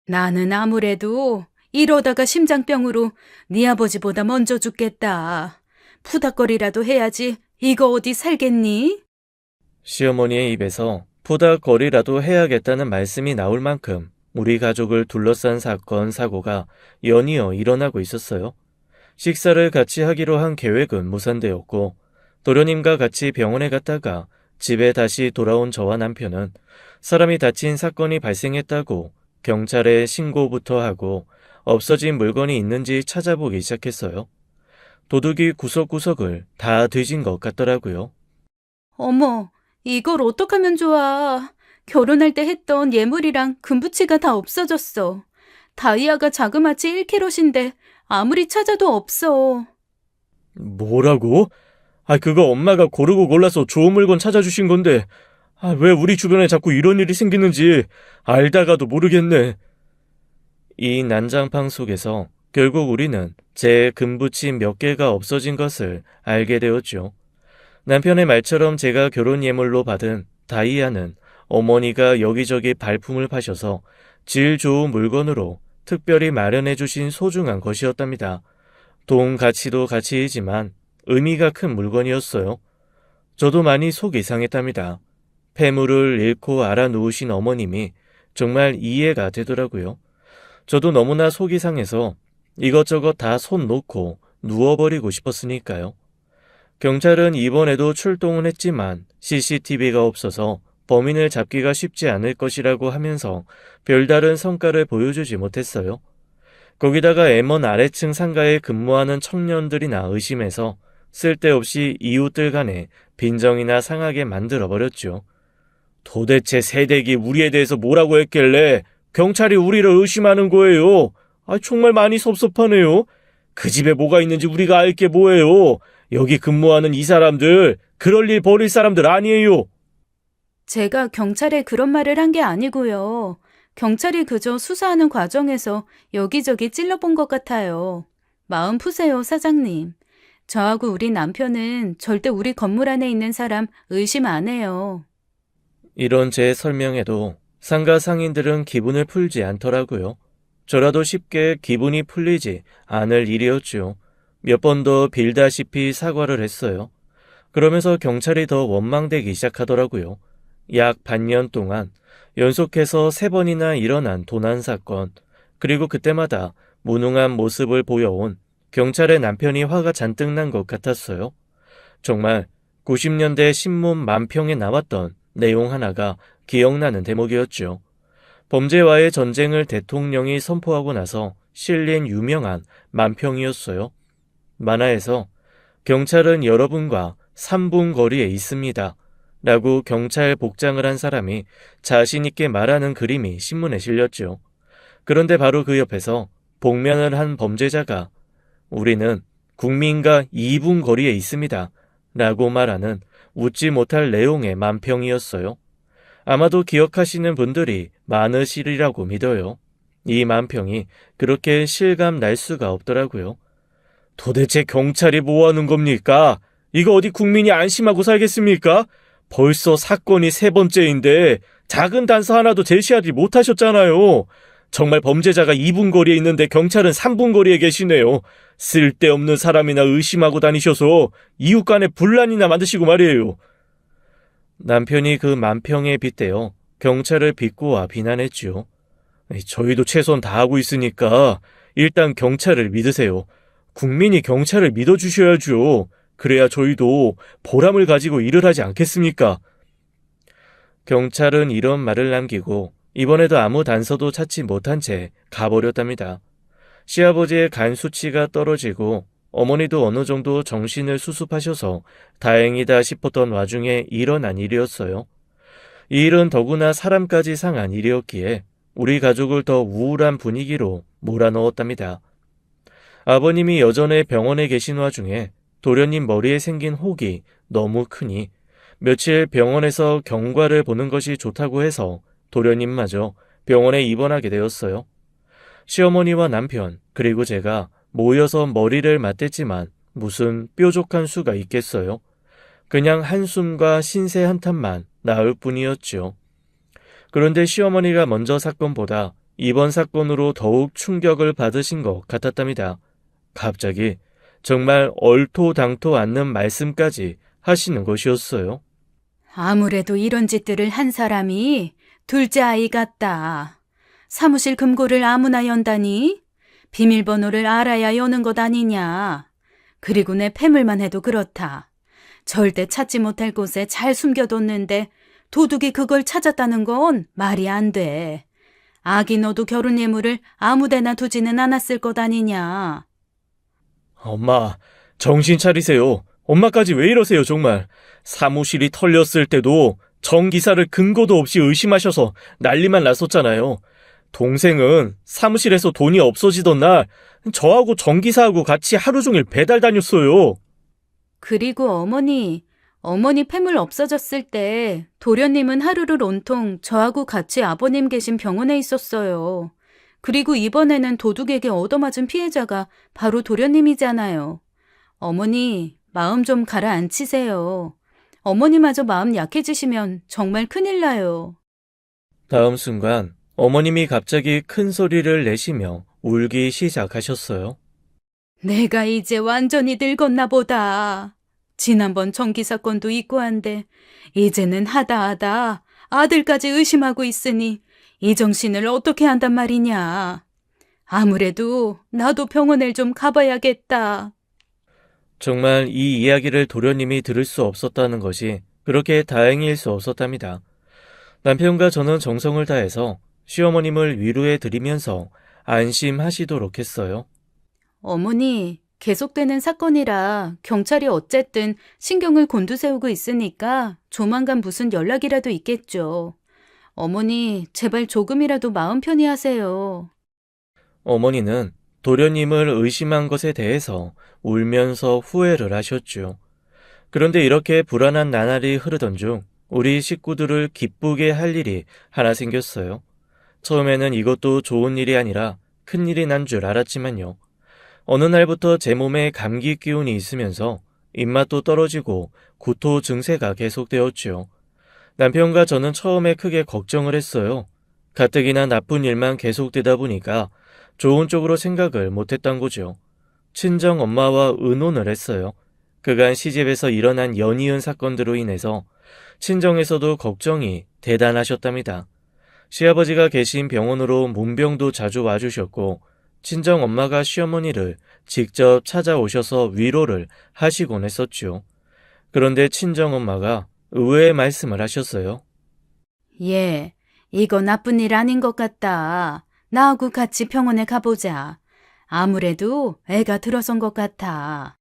나는 아무래도 이러다가 심장병으로 네 아버지보다 먼저 죽겠다. 푸닥거리라도 해야지. 이거 어디 살겠니? 시어머니의 입에서 푸닥거리라도 해야겠다는 말씀이 나올 만큼 우리 가족을 둘러싼 사건, 사고가 연이어 일어나고 있었어요. 식사를 같이 하기로 한 계획은 무산되었고 도련님과 같이 병원에 갔다가 집에 다시 돌아온 저와 남편은 사람이 다친 사건이 발생했다고 경찰에 신고부터 하고 없어진 물건이 있는지 찾아보기 시작했어요. 도둑이 구석구석을 다 뒤진 것 같더라고요. 어머, 이걸 어떡하면 좋아. 결혼할 때 했던 예물이랑 금부치가 다 없어졌어. 다이아가 자그마치 1kg인데 아무리 찾아도 없어. 뭐라고? 그거 엄마가 고르고 골라서 좋은 물건 찾아주신 건데 왜 우리 주변에 자꾸 이런 일이 생기는지 알다가도 모르겠네. 이 난장판 속에서 결국 우리는 제 금붙이 몇 개가 없어진 것을 알게 되었죠. 남편의 말처럼 제가 결혼 예물로 받은 다이아는 어머니가 여기저기 발품을 파셔서 질 좋은 물건으로 특별히 마련해 주신 소중한 것이었답니다. 돈 가치도 가치이지만 의미가 큰 물건이었어요. 저도 많이 속이 상했답니다. 폐물을 잃고 알아놓으신 어머님이 정말 이해가 되더라고요. 저도 너무나 속이 상해서 이것저것 다 손 놓고 누워버리고 싶었으니까요. 경찰은 이번에도 출동은 했지만 CCTV가 없어서 범인을 잡기가 쉽지 않을 것이라고 하면서 별다른 성과를 보여주지 못했어요. 거기다가 M1 아래층 상가에 근무하는 청년들이나 의심해서 쓸데없이 이웃들 간에 빈정이나 상하게 만들어버렸죠. 도대체 새댁이 우리에 대해서 뭐라고 했길래 경찰이 우리를 의심하는 거예요. 정말 많이 섭섭하네요. 그 집에 뭐가 있는지 우리가 알 게 뭐예요. 여기 근무하는 이 사람들 그럴 일 벌일 사람들 아니에요. 제가 경찰에 그런 말을 한 게 아니고요. 경찰이 그저 수사하는 과정에서 여기저기 찔러본 것 같아요. 마음 푸세요, 사장님. 저하고 우리 남편은 절대 우리 건물 안에 있는 사람 의심 안 해요. 이런 제 설명에도 상가 상인들은 기분을 풀지 않더라고요. 저라도 쉽게 기분이 풀리지 않을 일이었죠. 몇 번 더 빌다시피 사과를 했어요. 그러면서 경찰이 더 원망되기 시작하더라고요. 약 반년 동안 연속해서 3번이나 일어난 도난 사건, 그리고 그때마다 무능한 모습을 보여온 경찰의 남편이 화가 잔뜩 난 것 같았어요. 정말 90년대 신문 만평에 나왔던 내용 하나가 기억나는 대목이었죠. 범죄와의 전쟁을 대통령이 선포하고 나서 실린 유명한 만평이었어요. 만화에서 경찰은 여러분과 3분 거리에 있습니다. 라고 경찰 복장을 한 사람이 자신있게 말하는 그림이 신문에 실렸죠. 그런데 바로 그 옆에서 복면을 한 범죄자가 우리는 국민과 2분 거리에 있습니다. 라고 말하는 웃지 못할 내용의 만평이었어요. 아마도 기억하시는 분들이 많으시리라고 믿어요. 이 만평이 그렇게 실감 날 수가 없더라고요. 도대체 경찰이 뭐 하는 겁니까? 이거 어디 국민이 안심하고 살겠습니까? 벌써 사건이 3번째인데 작은 단서 하나도 제시하지 못하셨잖아요. 정말 범죄자가 2분 거리에 있는데 경찰은 3분 거리에 계시네요. 쓸데없는 사람이나 의심하고 다니셔서 이웃 간에 분란이나 만드시고 말이에요. 남편이 그 만평에 빗대어 경찰을 비꼬아 비난했지요. 저희도 최선 다하고 있으니까 일단 경찰을 믿으세요. 국민이 경찰을 믿어주셔야죠. 그래야 저희도 보람을 가지고 일을 하지 않겠습니까? 경찰은 이런 말을 남기고 이번에도 아무 단서도 찾지 못한 채 가버렸답니다. 시아버지의 간 수치가 떨어지고 어머니도 어느 정도 정신을 수습하셔서 다행이다 싶었던 와중에 일어난 일이었어요. 이 일은 더구나 사람까지 상한 일이었기에 우리 가족을 더 우울한 분위기로 몰아넣었답니다. 아버님이 여전히 병원에 계신 와중에 도련님 머리에 생긴 혹이 너무 크니 며칠 병원에서 경과를 보는 것이 좋다고 해서 도련님마저 병원에 입원하게 되었어요. 시어머니와 남편 그리고 제가 모여서 머리를 맞댔지만 무슨 뾰족한 수가 있겠어요. 그냥 한숨과 신세 한탄만 나을 뿐이었죠. 그런데 시어머니가 먼저 사건보다 이번 사건으로 더욱 충격을 받으신 것 같았답니다. 갑자기 정말 얼토당토 않는 말씀까지 하시는 것이었어요. 아무래도 이런 짓들을 한 사람이 둘째 아이 같다. 사무실 금고를 아무나 연다니? 비밀번호를 알아야 여는 것 아니냐. 그리고 내 패물만 해도 그렇다. 절대 찾지 못할 곳에 잘 숨겨뒀는데 도둑이 그걸 찾았다는 건 말이 안 돼. 아기 너도 결혼 예물을 아무데나 두지는 않았을 것 아니냐. 엄마, 정신 차리세요. 엄마까지 왜 이러세요, 정말. 사무실이 털렸을 때도 정 기사를 근거도 없이 의심하셔서 난리만 났었잖아요. 동생은 사무실에서 돈이 없어지던 날 저하고 정 기사하고 같이 하루 종일 배달 다녔어요. 그리고 어머니 패물 없어졌을 때 도련님은 하루를 온통 저하고 같이 아버님 계신 병원에 있었어요. 그리고 이번에는 도둑에게 얻어맞은 피해자가 바로 도련님이잖아요. 어머니, 마음 좀 가라앉히세요. 어머니마저 마음 약해지시면 정말 큰일 나요. 다음 순간 어머님이 갑자기 큰 소리를 내시며 울기 시작하셨어요. 내가 이제 완전히 늙었나 보다. 지난번 정기 사건도 있고 한데 이제는 하다 아들까지 의심하고 있으니 이 정신을 어떻게 한단 말이냐. 아무래도 나도 병원을 좀 가봐야겠다. 정말 이 이야기를 도련님이 들을 수 없었다는 것이 그렇게 다행일 수 없었답니다. 남편과 저는 정성을 다해서 시어머님을 위로해 드리면서 안심하시도록 했어요. 어머니, 계속되는 사건이라 경찰이 어쨌든 신경을 곤두세우고 있으니까 조만간 무슨 연락이라도 있겠죠. 어머니, 제발 조금이라도 마음 편히 하세요. 어머니는 도련님을 의심한 것에 대해서 울면서 후회를 하셨죠. 그런데 이렇게 불안한 나날이 흐르던 중 우리 식구들을 기쁘게 할 일이 하나 생겼어요. 처음에는 이것도 좋은 일이 아니라 큰 일이 난 줄 알았지만요. 어느 날부터 제 몸에 감기 기운이 있으면서 입맛도 떨어지고 구토 증세가 계속되었죠. 남편과 저는 처음에 크게 걱정을 했어요. 가뜩이나 나쁜 일만 계속되다 보니까 좋은 쪽으로 생각을 못했던 거죠. 친정 엄마와 의논을 했어요. 그간 시집에서 일어난 연이은 사건들로 인해서 친정에서도 걱정이 대단하셨답니다. 시아버지가 계신 병원으로 문병도 자주 와주셨고 친정 엄마가 시어머니를 직접 찾아오셔서 위로를 하시곤 했었죠. 그런데 친정 엄마가 의외의 말씀을 하셨어요. 예, 이거 나쁜 일 아닌 것 같다. 나하고 같이 병원에 가보자. 아무래도 애가 들어선 것 같아.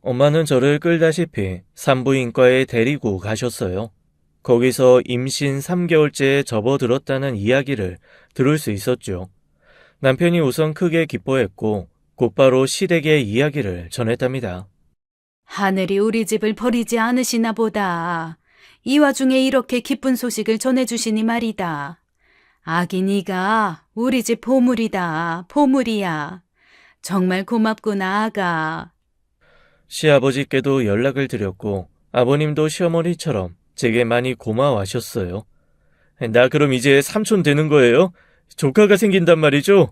엄마는 저를 끌다시피 산부인과에 데리고 가셨어요. 거기서 임신 3개월째에 접어들었다는 이야기를 들을 수 있었죠. 남편이 우선 크게 기뻐했고 곧바로 시댁에 이야기를 전했답니다. 하늘이 우리 집을 버리지 않으시나 보다. 이 와중에 이렇게 기쁜 소식을 전해주시니 말이다. 아기 네가 우리 집 보물이다. 보물이야. 정말 고맙구나 아가. 시아버지께도 연락을 드렸고 아버님도 시어머니처럼 제게 많이 고마워하셨어요. 나 그럼 이제 삼촌 되는 거예요? 조카가 생긴단 말이죠?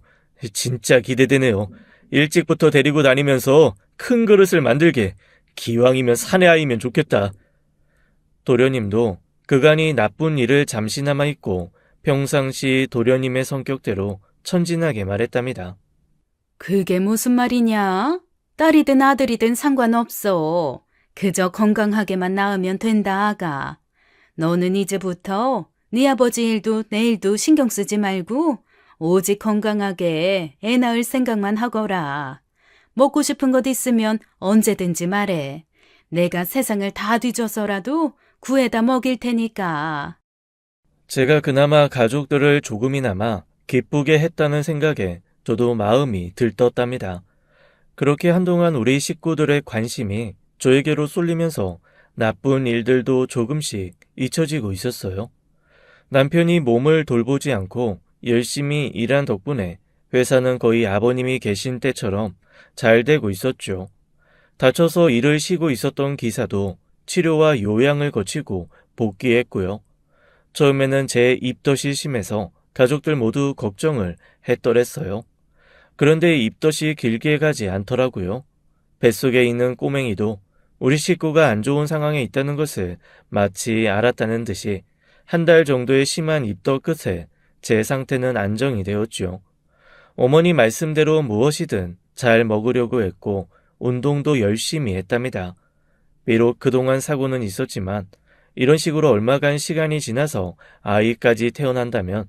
진짜 기대되네요. 일찍부터 데리고 다니면서 큰 그릇을 만들게. 기왕이면 사내 아이면 좋겠다. 도련님도 그간이 나쁜 일을 잠시나마 잊고 평상시 도련님의 성격대로 천진하게 말했답니다. 그게 무슨 말이냐? 딸이든 아들이든 상관없어. 그저 건강하게만 낳으면 된다, 아가. 너는 이제부터 네 아버지 일도 내 일도 신경 쓰지 말고 오직 건강하게 애 낳을 생각만 하거라. 먹고 싶은 것 있으면 언제든지 말해. 내가 세상을 다 뒤져서라도 구해다 먹일 테니까. 제가 그나마 가족들을 조금이나마 기쁘게 했다는 생각에 저도 마음이 들떴답니다. 그렇게 한동안 우리 식구들의 관심이 저에게로 쏠리면서 나쁜 일들도 조금씩 잊혀지고 있었어요. 남편이 몸을 돌보지 않고 열심히 일한 덕분에 회사는 거의 아버님이 계신 때처럼 잘 되고 있었죠. 다쳐서 일을 쉬고 있었던 기사도 치료와 요양을 거치고 복귀했고요. 처음에는 제 입덧이 심해서 가족들 모두 걱정을 했더랬어요. 그런데 입덧이 길게 가지 않더라고요. 뱃속에 있는 꼬맹이도 우리 식구가 안 좋은 상황에 있다는 것을 마치 알았다는 듯이 한 달 정도의 심한 입덧 끝에 제 상태는 안정이 되었죠. 어머니 말씀대로 무엇이든 잘 먹으려고 했고 운동도 열심히 했답니다. 비록 그동안 사고는 있었지만 이런 식으로 얼마간 시간이 지나서 아이까지 태어난다면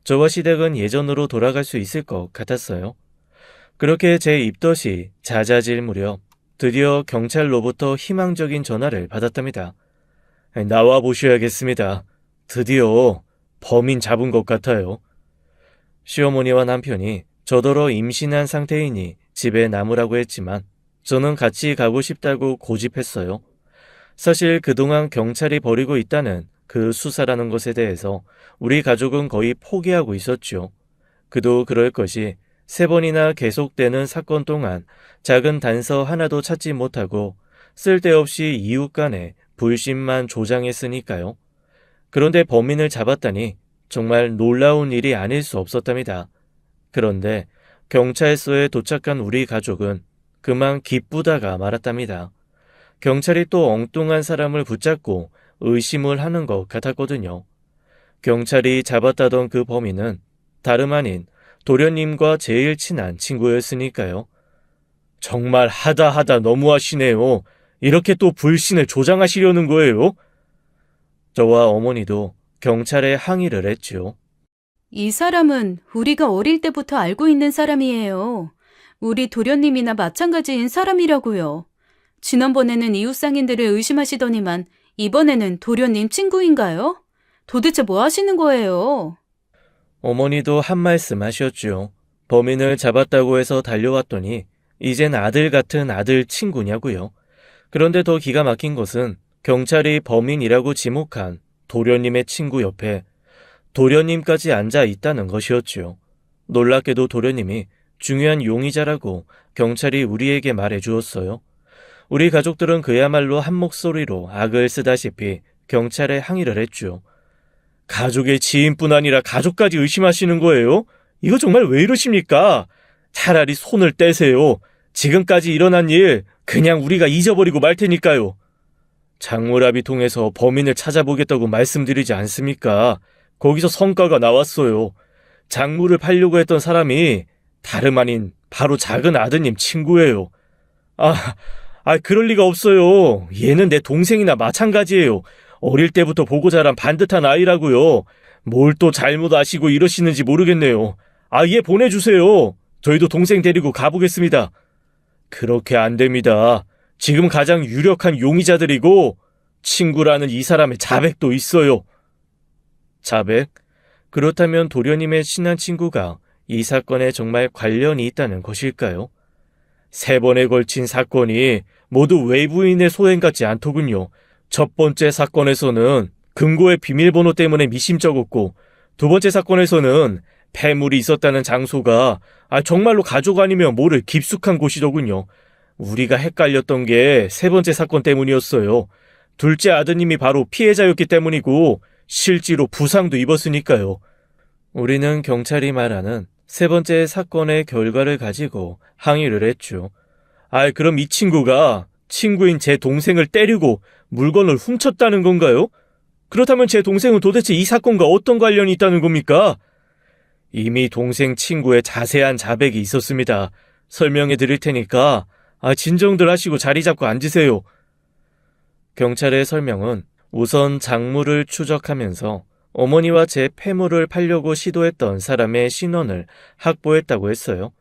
저와 시댁은 예전으로 돌아갈 수 있을 것 같았어요. 그렇게 제 입덧이 잦아질 무렵 드디어 경찰로부터 희망적인 전화를 받았답니다. 나와 보셔야겠습니다. 드디어 범인 잡은 것 같아요. 시어머니와 남편이 저더러 임신한 상태이니 집에 남으라고 했지만 저는 같이 가고 싶다고 고집했어요. 사실 그동안 경찰이 벌이고 있다는 그 수사라는 것에 대해서 우리 가족은 거의 포기하고 있었죠. 그도 그럴 것이 3번이나 계속되는 사건 동안 작은 단서 하나도 찾지 못하고 쓸데없이 이웃 간에 불신만 조장했으니까요. 그런데 범인을 잡았다니 정말 놀라운 일이 아닐 수 없었답니다. 그런데 경찰서에 도착한 우리 가족은 그만 기쁘다가 말았답니다. 경찰이 또 엉뚱한 사람을 붙잡고 의심을 하는 것 같았거든요. 경찰이 잡았다던 그 범인은 다름 아닌 도련님과 제일 친한 친구였으니까요. 정말 하다 너무하시네요. 이렇게 또 불신을 조장하시려는 거예요? 저와 어머니도 경찰에 항의를 했죠. 이 사람은 우리가 어릴 때부터 알고 있는 사람이에요. 우리 도련님이나 마찬가지인 사람이라고요. 지난번에는 이웃 상인들을 의심하시더니만 이번에는 도련님 친구인가요? 도대체 뭐 하시는 거예요? 어머니도 한 말씀 하셨죠. 범인을 잡았다고 해서 달려왔더니 이젠 아들 같은 아들 친구냐고요. 그런데 더 기가 막힌 것은 경찰이 범인이라고 지목한 도련님의 친구 옆에 도련님까지 앉아 있다는 것이었죠. 놀랍게도 도련님이 중요한 용의자라고 경찰이 우리에게 말해 주었어요. 우리 가족들은 그야말로 한 목소리로 악을 쓰다시피 경찰에 항의를 했죠. 가족의 지인뿐 아니라 가족까지 의심하시는 거예요? 이거 정말 왜 이러십니까? 차라리 손을 떼세요. 지금까지 일어난 일 그냥 우리가 잊어버리고 말 테니까요. 장물합의 통해서 범인을 찾아보겠다고 말씀드리지 않습니까? 거기서 성과가 나왔어요. 작물을 팔려고 했던 사람이 다름 아닌 바로 작은 아드님 친구예요. 그럴 리가 없어요. 얘는 내 동생이나 마찬가지예요. 어릴 때부터 보고 자란 반듯한 아이라고요. 뭘 또 잘못 아시고 이러시는지 모르겠네요. 얘 보내주세요. 저희도 동생 데리고 가보겠습니다. 그렇게 안 됩니다. 지금 가장 유력한 용의자들이고 친구라는 이 사람의 자백도 있어요. 자백? 그렇다면 도련님의 친한 친구가 이 사건에 정말 관련이 있다는 것일까요? 3번에 걸친 사건이 모두 외부인의 소행 같지 않더군요. 첫 번째 사건에서는 금고의 비밀번호 때문에 미심쩍었고, 2번째 사건에서는 폐물이 있었다는 장소가 정말로 가족 아니면 모를 깊숙한 곳이더군요. 우리가 헷갈렸던 게 3번째 사건 때문이었어요. 둘째 아드님이 바로 피해자였기 때문이고 실제로 부상도 입었으니까요. 우리는 경찰이 말하는 3번째 사건의 결과를 가지고 항의를 했죠. 그럼 이 친구가 친구인 제 동생을 때리고 물건을 훔쳤다는 건가요? 그렇다면 제 동생은 도대체 이 사건과 어떤 관련이 있다는 겁니까? 이미 동생 친구의 자세한 자백이 있었습니다. 설명해 드릴 테니까 진정들 하시고 자리 잡고 앉으세요. 경찰의 설명은 우선 작물을 추적하면서 어머니와 제 폐물을 팔려고 시도했던 사람의 신원을 확보했다고 했어요.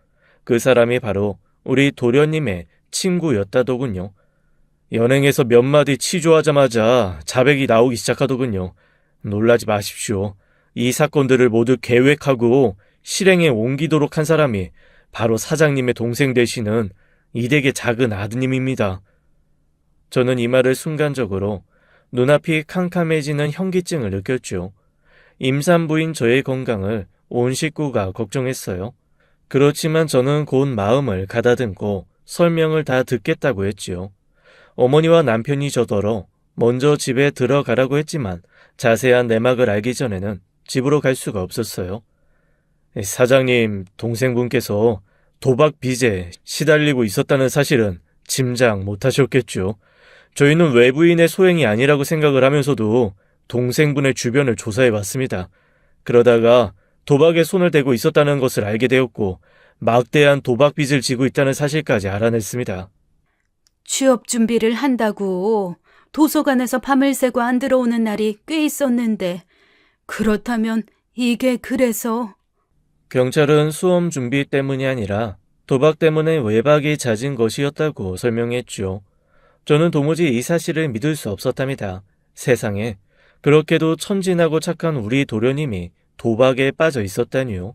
그 사람이 바로 우리 도련님의 친구였다더군요. 연행해서 몇 마디 치조하자마자 자백이 나오기 시작하더군요. 놀라지 마십시오. 이 사건들을 모두 계획하고 실행에 옮기도록 한 사람이 바로 사장님의 동생 되시는 이 댁의 작은 아드님입니다. 저는 이 말을 순간적으로 눈앞이 캄캄해지는 현기증을 느꼈죠. 임산부인 저의 건강을 온 식구가 걱정했어요. 그렇지만 저는 곧 마음을 가다듬고 설명을 다 듣겠다고 했지요. 어머니와 남편이 저더러 먼저 집에 들어가라고 했지만 자세한 내막을 알기 전에는 집으로 갈 수가 없었어요. 사장님, 동생분께서 도박 빚에 시달리고 있었다는 사실은 짐작 못하셨겠죠. 저희는 외부인의 소행이 아니라고 생각을 하면서도 동생분의 주변을 조사해봤습니다. 그러다가 도박에 손을 대고 있었다는 것을 알게 되었고 막대한 도박 빚을 지고 있다는 사실까지 알아냈습니다. 취업 준비를 한다고 도서관에서 밤을 새고 안 들어오는 날이 꽤 있었는데 그렇다면 이게 그래서? 경찰은 수험 준비 때문이 아니라 도박 때문에 외박이 잦은 것이었다고 설명했죠. 저는 도무지 이 사실을 믿을 수 없었답니다. 세상에 그렇게도 천진하고 착한 우리 도련님이 도박에 빠져 있었다니요.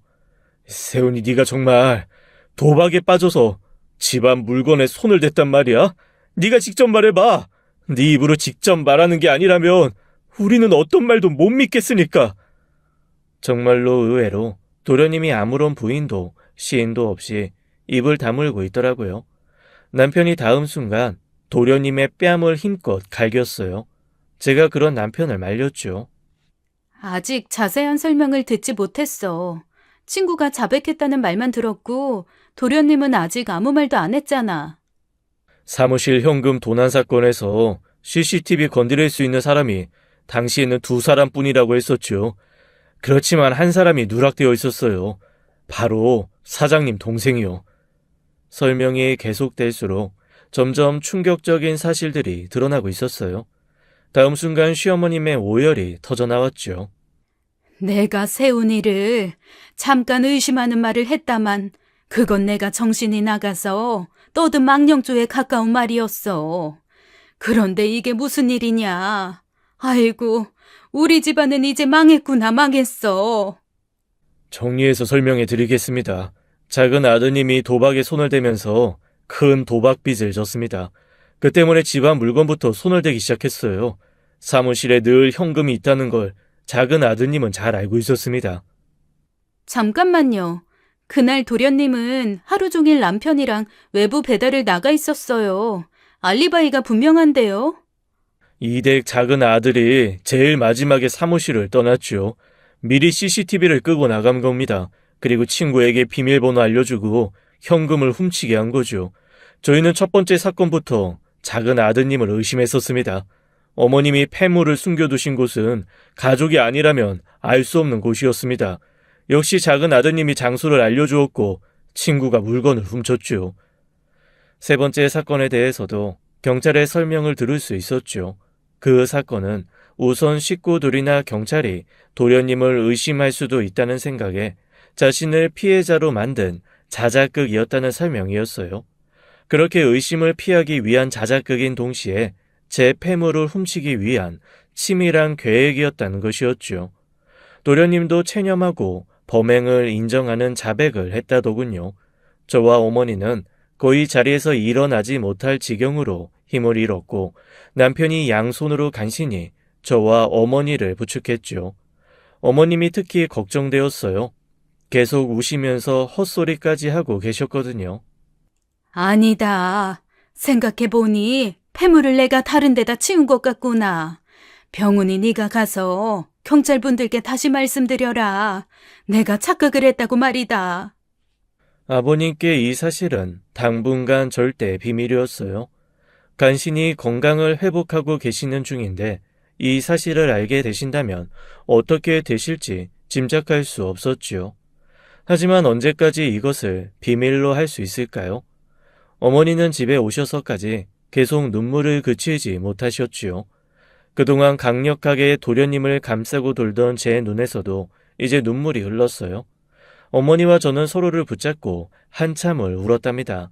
세훈이, 네가 정말 도박에 빠져서 집안 물건에 손을 댔단 말이야? 네가 직접 말해봐. 네 입으로 직접 말하는 게 아니라면 우리는 어떤 말도 못 믿겠으니까. 정말로 의외로 도련님이 아무런 부인도 시인도 없이 입을 다물고 있더라고요. 남편이 다음 순간 도련님의 뺨을 힘껏 갈겼어요. 제가 그런 남편을 말렸죠. 아직 자세한 설명을 듣지 못했어. 친구가 자백했다는 말만 들었고 도련님은 아직 아무 말도 안 했잖아. 사무실 현금 도난 사건에서 CCTV 건드릴 수 있는 사람이 당시에는 2사람뿐이라고 했었죠. 그렇지만 한 사람이 누락되어 있었어요. 바로 사장님 동생이요. 설명이 계속될수록 점점 충격적인 사실들이 드러나고 있었어요. 다음 순간 시어머님의 오열이 터져나왔죠. 내가 세훈이를 잠깐 의심하는 말을 했다만 그건 내가 정신이 나가서 떠든 망령조에 가까운 말이었어. 그런데 이게 무슨 일이냐. 아이고, 우리 집안은 이제 망했구나, 망했어. 정리해서 설명해 드리겠습니다. 작은 아드님이 도박에 손을 대면서 큰 도박 빚을 졌습니다. 그 때문에 집안 물건부터 손을 대기 시작했어요. 사무실에 늘 현금이 있다는 걸 작은 아드님은 잘 알고 있었습니다. 잠깐만요. 그날 도련님은 하루 종일 남편이랑 외부 배달을 나가 있었어요. 알리바이가 분명한데요. 이 댁 작은 아들이 제일 마지막에 사무실을 떠났죠. 미리 CCTV를 끄고 나간 겁니다. 그리고 친구에게 비밀번호 알려주고 현금을 훔치게 한 거죠. 저희는 첫 번째 사건부터 작은 아드님을 의심했었습니다. 어머님이 폐물을 숨겨두신 곳은 가족이 아니라면 알 수 없는 곳이었습니다. 역시 작은 아드님이 장소를 알려주었고 친구가 물건을 훔쳤죠. 세 번째 사건에 대해서도 경찰의 설명을 들을 수 있었죠. 그 사건은 우선 식구들이나 경찰이 도련님을 의심할 수도 있다는 생각에 자신을 피해자로 만든 자작극이었다는 설명이었어요. 그렇게 의심을 피하기 위한 자작극인 동시에 제 폐물을 훔치기 위한 치밀한 계획이었다는 것이었죠. 도련님도 체념하고 범행을 인정하는 자백을 했다더군요. 저와 어머니는 거의 자리에서 일어나지 못할 지경으로 힘을 잃었고 남편이 양손으로 간신히 저와 어머니를 부축했죠. 어머님이 특히 걱정되었어요. 계속 우시면서 헛소리까지 하고 계셨거든요. 아니다. 생각해보니 폐물을 내가 다른 데다 치운 것 같구나. 병훈이 네가 가서 경찰분들께 다시 말씀드려라. 내가 착각을 했다고 말이다. 아버님께 이 사실은 당분간 절대 비밀이었어요. 간신히 건강을 회복하고 계시는 중인데 이 사실을 알게 되신다면 어떻게 되실지 짐작할 수 없었지요. 하지만 언제까지 이것을 비밀로 할 수 있을까요? 어머니는 집에 오셔서까지 계속 눈물을 그치지 못하셨지요. 그동안 강력하게 도련님을 감싸고 돌던 제 눈에서도 이제 눈물이 흘렀어요. 어머니와 저는 서로를 붙잡고 한참을 울었답니다.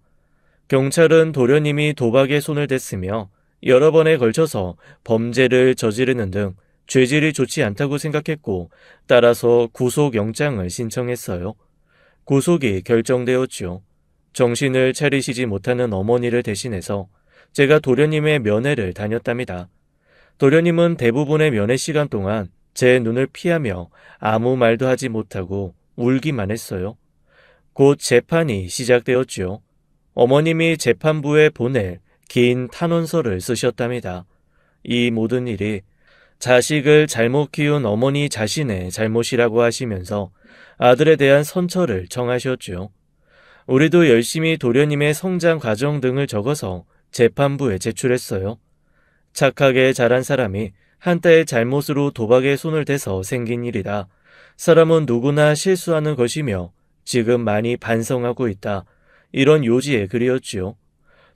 경찰은 도련님이 도박에 손을 댔으며 여러 번에 걸쳐서 범죄를 저지르는 등 죄질이 좋지 않다고 생각했고 따라서 구속영장을 신청했어요. 구속이 결정되었지요. 정신을 차리시지 못하는 어머니를 대신해서 제가 도련님의 면회를 다녔답니다. 도련님은 대부분의 면회 시간 동안 제 눈을 피하며 아무 말도 하지 못하고 울기만 했어요. 곧 재판이 시작되었지요. 어머님이 재판부에 보낼 긴 탄원서를 쓰셨답니다. 이 모든 일이 자식을 잘못 키운 어머니 자신의 잘못이라고 하시면서 아들에 대한 선처를 청하셨죠. 우리도 열심히 도련님의 성장 과정 등을 적어서 재판부에 제출했어요. 착하게 자란 사람이 한때의 잘못으로 도박에 손을 대서 생긴 일이다. 사람은 누구나 실수하는 것이며 지금 많이 반성하고 있다. 이런 요지의 글이었지요.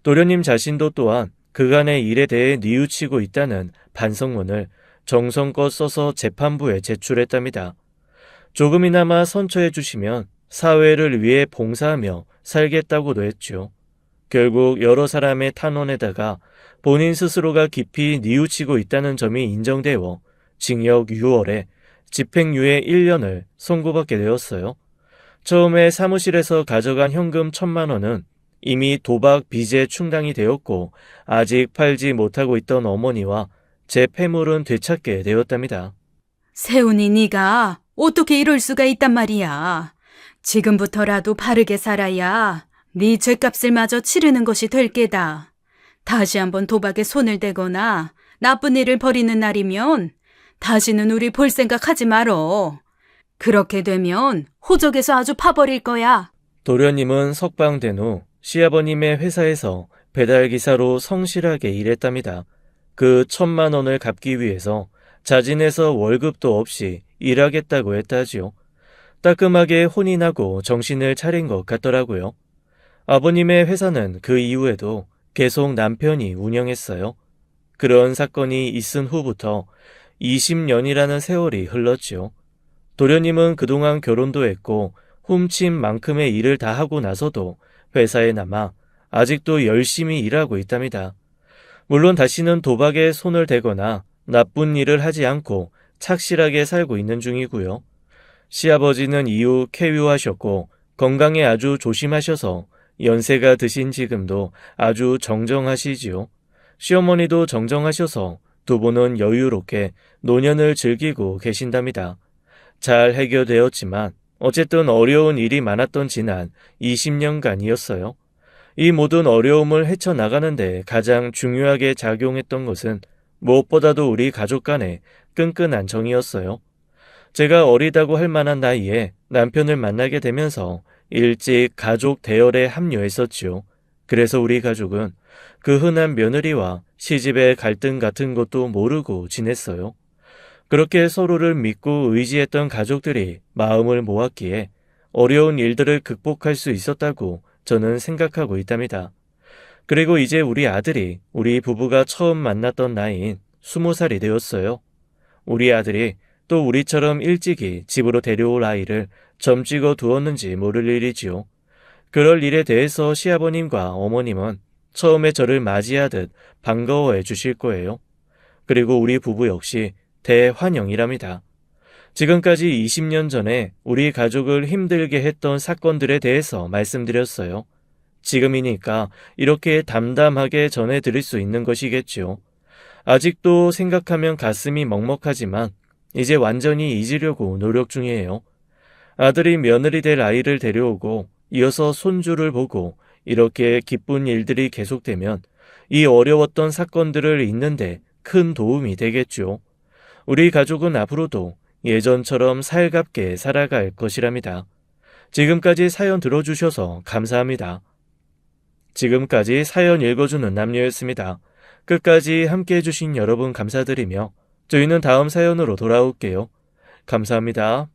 도련님 자신도 또한 그간의 일에 대해 뉘우치고 있다는 반성문을 정성껏 써서 재판부에 제출했답니다. 조금이나마 선처해 주시면 사회를 위해 봉사하며 살겠다고도 했죠. 결국 여러 사람의 탄원에다가 본인 스스로가 깊이 뉘우치고 있다는 점이 인정되어 징역 6월에 집행유예 1년을 선고받게 되었어요. 처음에 사무실에서 가져간 현금 1,000만 원은 이미 도박 빚에 충당이 되었고 아직 팔지 못하고 있던 어머니와 제 패물은 되찾게 되었답니다. 세훈이 네가 어떻게 이럴 수가 있단 말이야. 지금부터라도 바르게 살아야 네 죄값을 마저 치르는 것이 될 게다. 다시 한번 도박에 손을 대거나 나쁜 일을 벌이는 날이면 다시는 우리 볼 생각하지 말어. 그렇게 되면 호적에서 아주 파버릴 거야. 도련님은 석방된 후 시아버님의 회사에서 배달기사로 성실하게 일했답니다. 그 1,000만 원을 갚기 위해서 자진해서 월급도 없이 일하겠다고 했다지요. 따끔하게 혼이 나고 정신을 차린 것 같더라고요. 아버님의 회사는 그 이후에도 계속 남편이 운영했어요. 그런 사건이 있은 후부터 20년이라는 세월이 흘렀지요. 도련님은 그동안 결혼도 했고 훔친 만큼의 일을 다 하고 나서도 회사에 남아 아직도 열심히 일하고 있답니다. 물론 다시는 도박에 손을 대거나 나쁜 일을 하지 않고 착실하게 살고 있는 중이고요. 시아버지는 이후 쾌유하셨고 건강에 아주 조심하셔서 연세가 드신 지금도 아주 정정하시지요. 시어머니도 정정하셔서 두 분은 여유롭게 노년을 즐기고 계신답니다. 잘 해결되었지만 어쨌든 어려운 일이 많았던 지난 20년간이었어요. 이 모든 어려움을 헤쳐나가는데 가장 중요하게 작용했던 것은 무엇보다도 우리 가족 간의 끈끈한 정이었어요. 제가 어리다고 할 만한 나이에 남편을 만나게 되면서 일찍 가족 대열에 합류했었지요. 그래서 우리 가족은 그 흔한 며느리와 시집의 갈등 같은 것도 모르고 지냈어요. 그렇게 서로를 믿고 의지했던 가족들이 마음을 모았기에 어려운 일들을 극복할 수 있었다고 저는 생각하고 있답니다. 그리고 이제 우리 아들이 우리 부부가 처음 만났던 나이인 20살이 되었어요. 우리 아들이 또 우리처럼 일찍이 집으로 데려올 아이를 점찍어 두었는지 모를 일이지요. 그럴 일에 대해서 시아버님과 어머님은 처음에 저를 맞이하듯 반가워해 주실 거예요. 그리고 우리 부부 역시 대환영이랍니다. 지금까지 20년 전에 우리 가족을 힘들게 했던 사건들에 대해서 말씀드렸어요. 지금이니까 이렇게 담담하게 전해드릴 수 있는 것이겠죠. 아직도 생각하면 가슴이 먹먹하지만 이제 완전히 잊으려고 노력 중이에요. 아들이 며느리 될 아이를 데려오고 이어서 손주를 보고 이렇게 기쁜 일들이 계속되면 이 어려웠던 사건들을 잊는데 큰 도움이 되겠죠. 우리 가족은 앞으로도 예전처럼 살갑게 살아갈 것이랍니다. 지금까지 사연 들어주셔서 감사합니다. 지금까지 사연 읽어주는 남녀였습니다. 끝까지 함께 해주신 여러분 감사드리며 저희는 다음 사연으로 돌아올게요. 감사합니다.